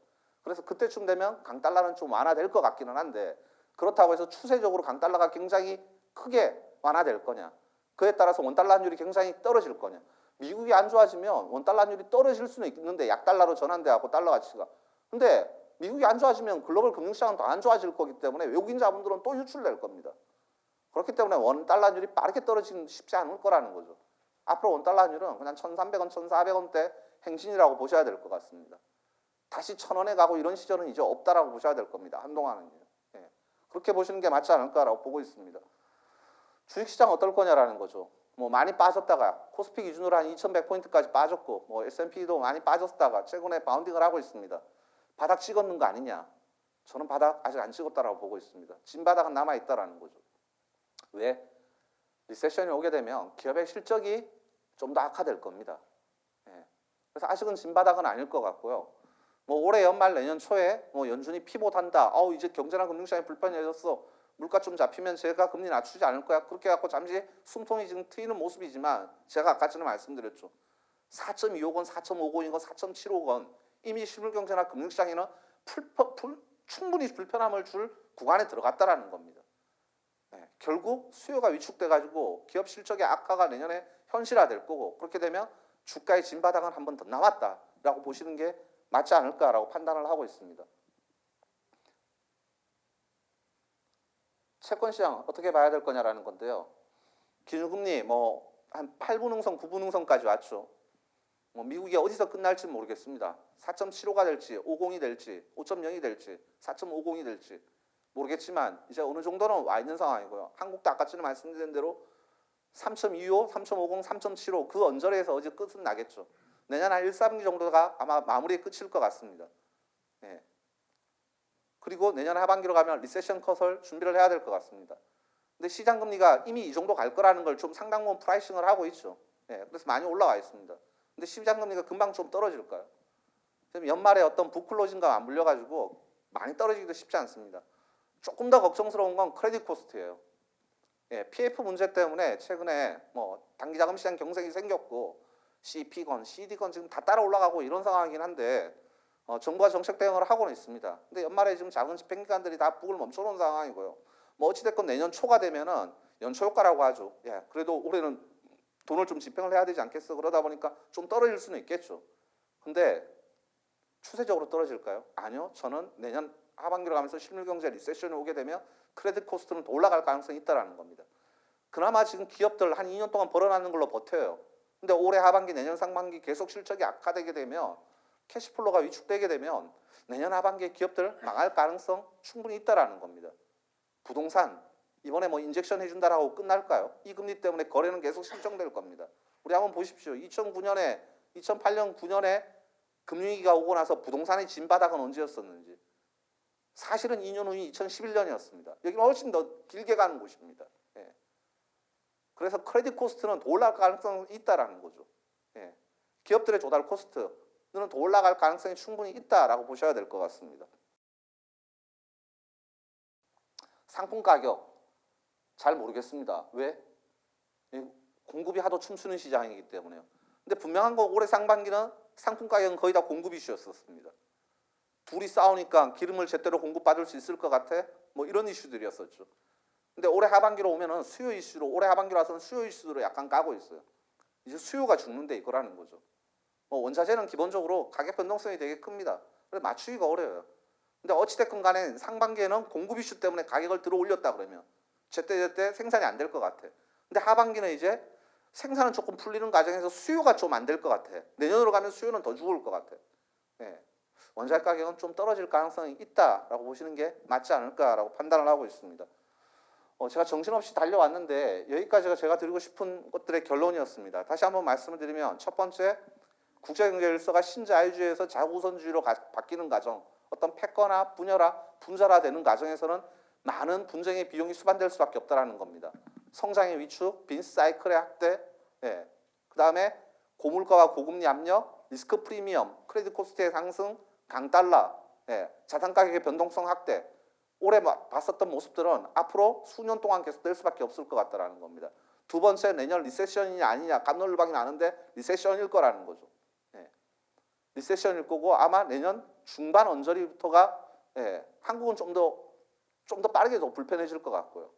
그래서 그때쯤 되면 강달러는 좀 완화될 것 같기는 한데 그렇다고 해서 추세적으로 강달러가 굉장히 크게 완화될 거냐, 그에 따라서 원달러 환율이 굉장히 떨어질 거냐. 미국이 안 좋아지면 원달러 환율이 떨어질 수는 있는데 약달러로 전환돼갖고 달러 가치가. 근데 미국이 안 좋아지면 글로벌 금융시장은 더 안 좋아질 거기 때문에 외국인 자본들은 또 유출될 겁니다. 그렇기 때문에 원달러 환율이 빠르게 떨어지는 쉽지 않을 거라는 거죠. 앞으로 원달러 환율은 그냥 1,300원, 1,400원대 행진이라고 보셔야 될 것 같습니다. 다시 1,000원에 가고 이런 시절은 이제 없다라고 보셔야 될 겁니다. 한동안은요. 그렇게 보시는 게 맞지 않을까라고 보고 있습니다. 주식시장 어떨 거냐라는 거죠. 뭐 많이 빠졌다가 코스피 기준으로 한 2,100포인트까지 빠졌고 뭐 S&P도 많이 빠졌다가 최근에 바운딩을 하고 있습니다. 바닥 찍었는 거 아니냐? 저는 바닥 아직 안 찍었다라고 보고 있습니다. 진 바닥은 남아있다라는 거죠. 왜? 리세션이 오게 되면 기업의 실적이 좀 더 악화될 겁니다. 그래서 아직은 진 바닥은 아닐 것 같고요. 뭐 올해 연말 내년 초에 뭐 연준이 피봇한다. 이제 경제나 금융시장이 불편해졌어. 물가 좀 잡히면 제가 금리 낮추지 않을 거야. 그렇게 해갖고 잠시 숨통이 지금 트이는 모습이지만 제가 아까 전에 말씀드렸죠. 4.25건, 4.50건, 4.75건 이미 실물경제나 금융시장에는 충분히 불편함을 줄 구간에 들어갔다라는 겁니다. 결국 수요가 위축돼가지고 기업 실적의 악화가 내년에 현실화될 거고 그렇게 되면 주가의 진바닥은 한 번 더 남았다라고 보시는 게 맞지 않을까라고 판단을 하고 있습니다. 채권시장 어떻게 봐야 될 거냐라는 건데요. 기준금리 뭐 한 8분응선, 9분응선까지 왔죠. 뭐 미국이 어디서 끝날지 모르겠습니다. 4.75가 될지, 50이 될지, 5.0이 될지, 4.50이 될지 모르겠지만 이제 어느 정도는 와 있는 상황이고요. 한국도 아까 전에 말씀드린 대로 3.25, 3.50, 3.75 그 언저리에서 어제 끝은 나겠죠. 내년 한 1, 4분기 정도가 아마 마무리에 끝일 것 같습니다. 그리고 내년 하반기로 가면 리세션 컷을 준비를 해야 될 것 같습니다. 근데 시장 금리가 이미 이 정도 갈 거라는 걸 좀 상당 부분 프라이싱을 하고 있죠. 그래서 많이 올라와 있습니다. 근데 시장 금리가 금방 좀 떨어질까요? 지금 연말에 어떤 부클로징과 맞물려가지고 많이 떨어지기도 쉽지 않습니다. 조금 더 걱정스러운 건 크레딧 코스트예요. PF 문제 때문에 최근에 뭐 단기자금 시장 경색이 생겼고 CP건, CD건 지금 다 따라 올라가고 이런 상황이긴 한데 정부가 정책 대응을 하고는 있습니다. 근데 연말에 지금 작은 집행기관들이 다 북을 멈춰놓은 상황이고요. 뭐 어찌됐건 내년 초가 되면은 연초 효과라고 하죠. 예, 그래도 올해는 돈을 좀 집행을 해야 되지 않겠어? 그러다 보니까 좀 떨어질 수는 있겠죠. 근데 추세적으로 떨어질까요? 아니요. 저는 내년 하반기로 가면서 실물경제 리세션이 오게 되면 크레딧 코스트는 더 올라갈 가능성이 있다는 겁니다. 그나마 지금 기업들 한 2년 동안 벌어놨는 걸로 버텨요. 근데 올해 하반기, 내년 상반기 계속 실적이 악화되게 되면 캐시플로가 위축되게 되면 내년 하반기에 기업들 망할 가능성 충분히 있다는 겁니다. 부동산 이번에 뭐 인젝션 해준다라고 끝날까요? 이 금리 때문에 거래는 계속 실종될 겁니다. 우리 한번 보십시오. 2008년, 9년에 금융위기가 오고 나서 부동산의 진바닥은 언제였었는지. 사실은 2년 후인 2011년이었습니다. 여기는 훨씬 더 길게 가는 곳입니다. 예. 그래서 크레딧 코스트는 더 올라갈 가능성이 있다는 거죠. 예. 기업들의 조달 코스트는 더 올라갈 가능성이 충분히 있다라고 보셔야 될 것 같습니다. 상품 가격 잘 모르겠습니다. 왜? 공급이 하도 춤추는 시장이기 때문에요. 근데 분명한 건 올해 상반기는 상품 가격은 거의 다 공급 이슈였었습니다. 둘이 싸우니까 기름을 제대로 공급받을 수 있을 것 같아? 뭐 이런 이슈들이었었죠. 근데 올해 하반기로 오면은 수요 이슈로, 올해 하반기로 와서는 수요 이슈로 약간 까고 있어요. 이제 수요가 죽는데 이거라는 거죠. 뭐 원자재는 기본적으로 가격 변동성이 되게 큽니다. 그래서 맞추기가 어려워요. 근데 어찌됐건 간에 상반기에는 공급 이슈 때문에 가격을 들어 올렸다 그러면 제때 생산이 안 될 것 같아. 근데 하반기는 이제 생산은 조금 풀리는 과정에서 수요가 좀 안 될 것 같아. 내년으로 가면 수요는 더 죽을 것 같아. 예. 원자재 가격은 좀 떨어질 가능성이 있다라고 보시는 게 맞지 않을까라고 판단을 하고 있습니다. 제가 정신없이 달려왔는데 여기까지가 제가 드리고 싶은 것들의 결론이었습니다. 다시 한번 말씀을 드리면 첫 번째, 국제경제 질서가 신자유주의에서 자우선주의로 바뀌는 과정, 어떤 패거나 분열화, 분절화되는 과정에서는 많은 분쟁의 비용이 수반될 수밖에 없다는 겁니다. 성장의 위축, 빈스 사이클의 확대, 예. 그 다음에 고물가와 고금리 압력, 리스크 프리미엄, 크레딧 코스트의 상승, 강달러, 예. 자산 가격의 변동성 확대, 올해 봤었던 모습들은 앞으로 수년 동안 계속될 수밖에 없을 것 같다는 겁니다. 두 번째, 내년 리세션이냐 아니냐 깜놀방이 나는데 리세션일 거라는 거죠. 예. 리세션일 거고 아마 내년 중반 언저리부터가 한국은 좀 더 빠르게 더 불편해질 것 같고요.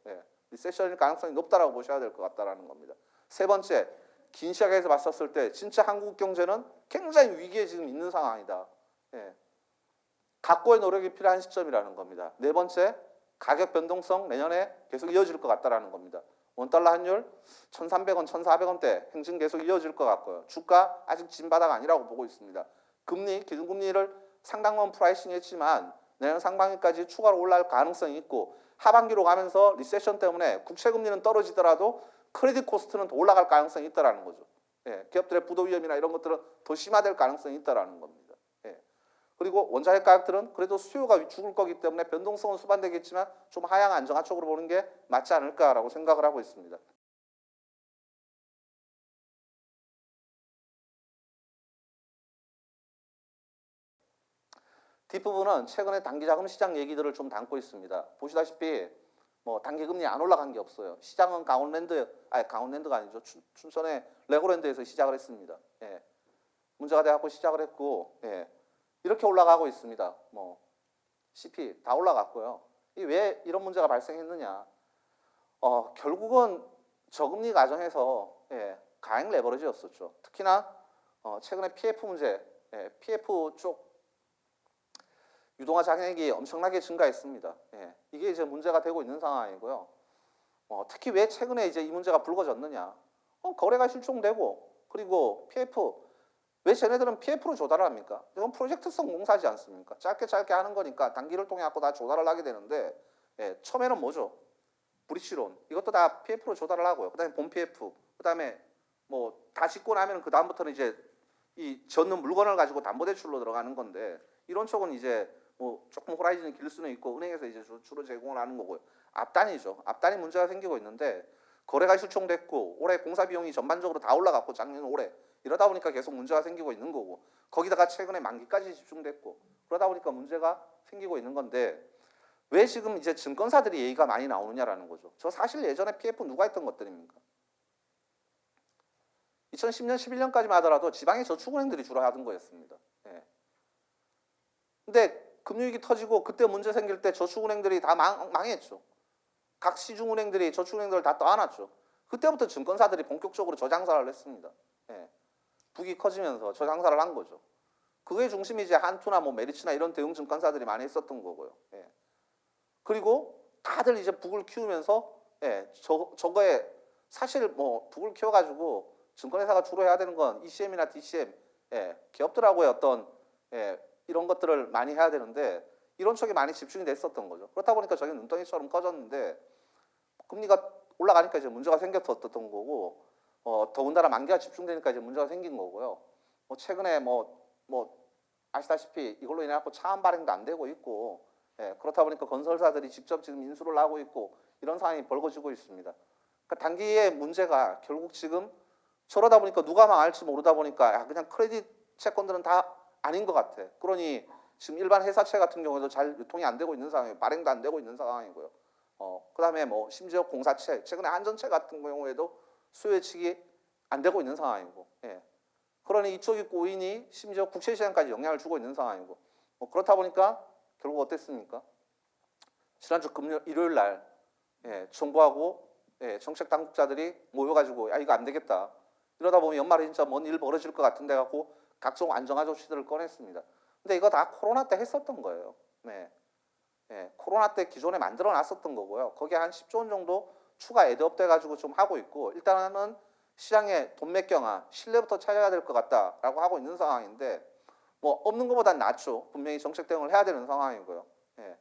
리세션일 가능성이 높다라고 보셔야 될 것 같다는 겁니다. 세 번째, 긴 시각에서 봤었을 때 진짜 한국 경제는 굉장히 위기에 지금 있는 상황이다. 각고의 노력이 필요한 시점이라는 겁니다. 네 번째, 가격 변동성 내년에 계속 이어질 것 같다는 겁니다. 원달러 환율 1,300원, 1,400원대 행진 계속 이어질 것 같고요. 주가 아직 진바닥 아니라고 보고 있습니다. 금리, 기준금리를 상당 부분 프라이싱 했지만 내년 상반기까지 추가로 올라갈 가능성이 있고 하반기로 가면서 리세션 때문에 국채금리는 떨어지더라도 크레딧 코스트는 더 올라갈 가능성이 있다는 거죠. 기업들의 부도 위험이나 이런 것들은 더 심화될 가능성이 있다는 겁니다. 그리고 원자재 가격들은 그래도 수요가 죽을 거기 때문에 변동성은 수반되겠지만 좀 하향 안정화 쪽으로 보는 게 맞지 않을까라고 생각을 하고 있습니다. 뒷부분은 최근에 단기자금 시장 얘기들을 좀 담고 있습니다. 보시다시피 뭐 단기금리 안 올라간 게 없어요. 시장은 강원랜드가 아니죠. 춘천의 레고랜드에서 시작을 했습니다. 문제가 돼갖고 시작을 했고, 이렇게 올라가고 있습니다. 뭐 CP 다 올라갔고요. 왜 이런 문제가 발생했느냐? 결국은 저금리 과정에서 가행 레버리지였었죠. 특히나 최근에 PF 문제, PF 쪽 유동화 잔액이 엄청나게 증가했습니다. 이게 이제 문제가 되고 있는 상황이고요. 특히 왜 최근에 이제 이 문제가 불거졌느냐? 거래가 실종되고 그리고 PF 왜 쟤네들은 PF로 조달을 합니까? 이건 프로젝트성 공사지 않습니까? 짧게 하는 거니까 단기를 통해 갖고 다 조달을 하게 되는데 처음에는 뭐죠? 브릿지론 이것도 다 PF로 조달을 하고요. 그다음에 본 PF, 그다음에 뭐 다 짓고 나면 그 다음부터는 이제 이 젓는 물건을 가지고 담보대출로 들어가는 건데 이런 쪽은 이제 뭐 조금 호라이즌이 길 수는 있고 은행에서 이제 주로 제공을 하는 거고요. 앞단이죠. 앞단이 문제가 생기고 있는데 거래가 실종됐고 올해 공사 비용이 전반적으로 다 올라갔고 작년 올해 이러다 보니까 계속 문제가 생기고 있는 거고 거기다가 최근에 만기까지 집중됐고 그러다 보니까 문제가 생기고 있는 건데 왜 지금 이제 증권사들이 얘기가 많이 나오느냐라는 거죠. 저 사실 예전에 PF 누가 했던 것들입니까? 2010년, 11년까지만 하더라도 지방의 저축은행들이 주로 하던 거였습니다. 예. 근데 금융위기 터지고 그때 문제 생길 때 저축은행들이 다 망했죠. 각 시중은행들이 저축은행들을 다 떠안았죠. 그때부터 증권사들이 본격적으로 저장사를 했습니다. 예. 북이 커지면서 저장사를 한 거죠. 그게 중심이 이제 한투나 뭐 메리츠나 이런 대형 증권사들이 많이 했었던 거고요. 예. 그리고 다들 이제 북을 키우면서 예, 저거에 사실 뭐 북을 키워가지고 증권회사가 주로 해야 되는 건 ECM이나 DCM, 예, 기업들하고의 어떤 예, 이런 것들을 많이 해야 되는데 이런 쪽에 많이 집중이 됐었던 거죠. 그렇다 보니까 저게 눈덩이처럼 꺼졌는데 금리가 올라가니까 이제 문제가 생겼었던 거고 더군다나 만기가 집중되니까 이제 문제가 생긴 거고요. 최근에 아시다시피 이걸로 인해 갖고 차안 발행도 안 되고 있고 예, 그렇다 보니까 건설사들이 직접 지금 인수를 하고 있고 이런 상황이 벌어지고 있습니다. 그러니까 단기의 문제가 결국 지금 저러다 보니까 누가 망할지 모르다 보니까 그냥 크레딧 채권들은 다 아닌 것 같아. 그러니 지금 일반 회사채 같은 경우에도 잘 유통이 안 되고 있는 상황이고 발행도 안 되고 있는 상황이고요. 그다음에 뭐 심지어 공사채, 최근에 한전채 같은 경우에도 수요 예측이 안 되고 있는 상황이고, 예. 그러니 이쪽이 꼬이니 심지어 국채 시장까지 영향을 주고 있는 상황이고, 그렇다 보니까 결국 어땠습니까? 지난주 일요일 날 예, 정부하고 예, 정책 당국자들이 모여가지고 야 이거 안 되겠다. 이러다 보면 연말에 진짜 뭔 일 벌어질 것 같은데 갖고 각종 안정화 조치들을 꺼냈습니다. 근데 이거 다 코로나 때 했었던 거예요. 네. 예, 코로나 때 기존에 만들어 놨었던 거고요. 거기에 한 10조 원 정도 추가 애드업 돼가지고 좀 하고 있고 일단은 시장에 돈 맥경화, 신뢰부터 찾아야 될 것 같다라고 하고 있는 상황인데 뭐 없는 것보단 낫죠. 분명히 정책 대응을 해야 되는 상황이고요. 예.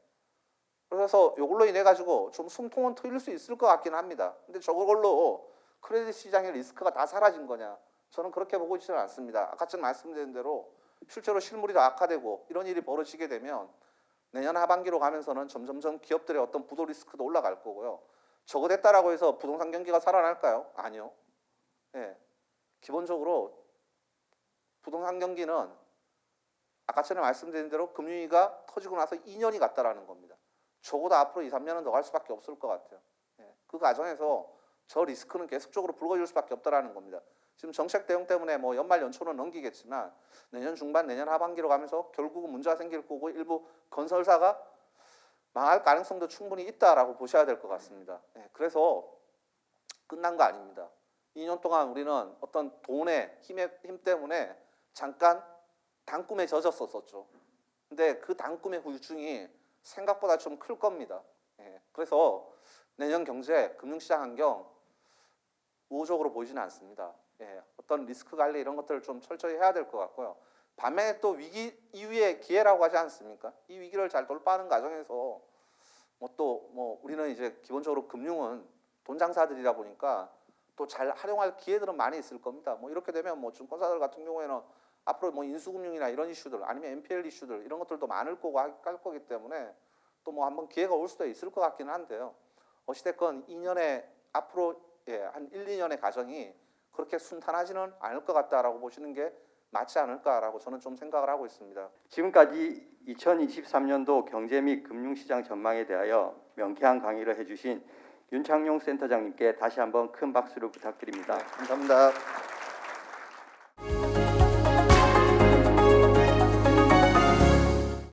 그래서 이걸로 인해 가지고 좀 숨통은 트일 수 있을 것 같기는 합니다. 근데 저걸로 크레딧 시장의 리스크가 다 사라진 거냐? 저는 그렇게 보고 있지는 않습니다. 아까 전 말씀드린 대로 실제로 실물이 더 악화되고 이런 일이 벌어지게 되면 내년 하반기로 가면서는 점점점 기업들의 어떤 부도 리스크도 올라갈 거고요. 저거 됐다라고 해서 부동산 경기가 살아날까요? 아니요. 예. 기본적으로 부동산 경기는 아까 전에 말씀드린 대로 금융위기가 터지고 나서 2년이 갔다라는 겁니다. 적어도 앞으로 2, 3년은 더 갈 수밖에 없을 것 같아요. 예. 그 과정에서 저 리스크는 계속적으로 불거질 수밖에 없다라는 겁니다. 지금 정책 대응 때문에 뭐 연말 연초는 넘기겠지만 내년 중반, 내년 하반기로 가면서 결국은 문제가 생길 거고 일부 건설사가 망할 가능성도 충분히 있다라고 보셔야 될 것 같습니다. 예. 그래서 끝난 거 아닙니다. 2년 동안 우리는 어떤 돈의 힘 때문에 잠깐 단꿈에 젖었었죠. 근데 그 단꿈의 후유증이 생각보다 좀 클 겁니다. 예. 그래서 내년 경제, 금융시장 환경 우호적으로 보이지는 않습니다. 예. 어떤 리스크 관리 이런 것들을 좀 철저히 해야 될 것 같고요. 반면에 또 위기 이후의 기회라고 하지 않습니까? 이 위기를 잘 돌파하는 과정에서 우리는 이제 기본적으로 금융은 돈 장사들이다 보니까 또 잘 활용할 기회들은 많이 있을 겁니다. 뭐 이렇게 되면 뭐 증권사들 같은 경우에는 앞으로 뭐 인수금융이나 이런 이슈들 아니면 NPL 이슈들 이런 것들도 많을 거고 할 거기 때문에 또 뭐 한번 기회가 올 수도 있을 것 같기는 한데요. 어찌됐건 2년에 앞으로 한 1, 2년의 과정이 그렇게 순탄하지는 않을 것 같다라고 보시는 게 맞지 않을까라고 저는 좀 생각을 하고 있습니다. 지금까지 2023년도 경제 및 금융시장 전망에 대하여 명쾌한 강의를 해주신 윤창용 센터장님께 다시 한번 큰 박수를 부탁드립니다. 네, 감사합니다.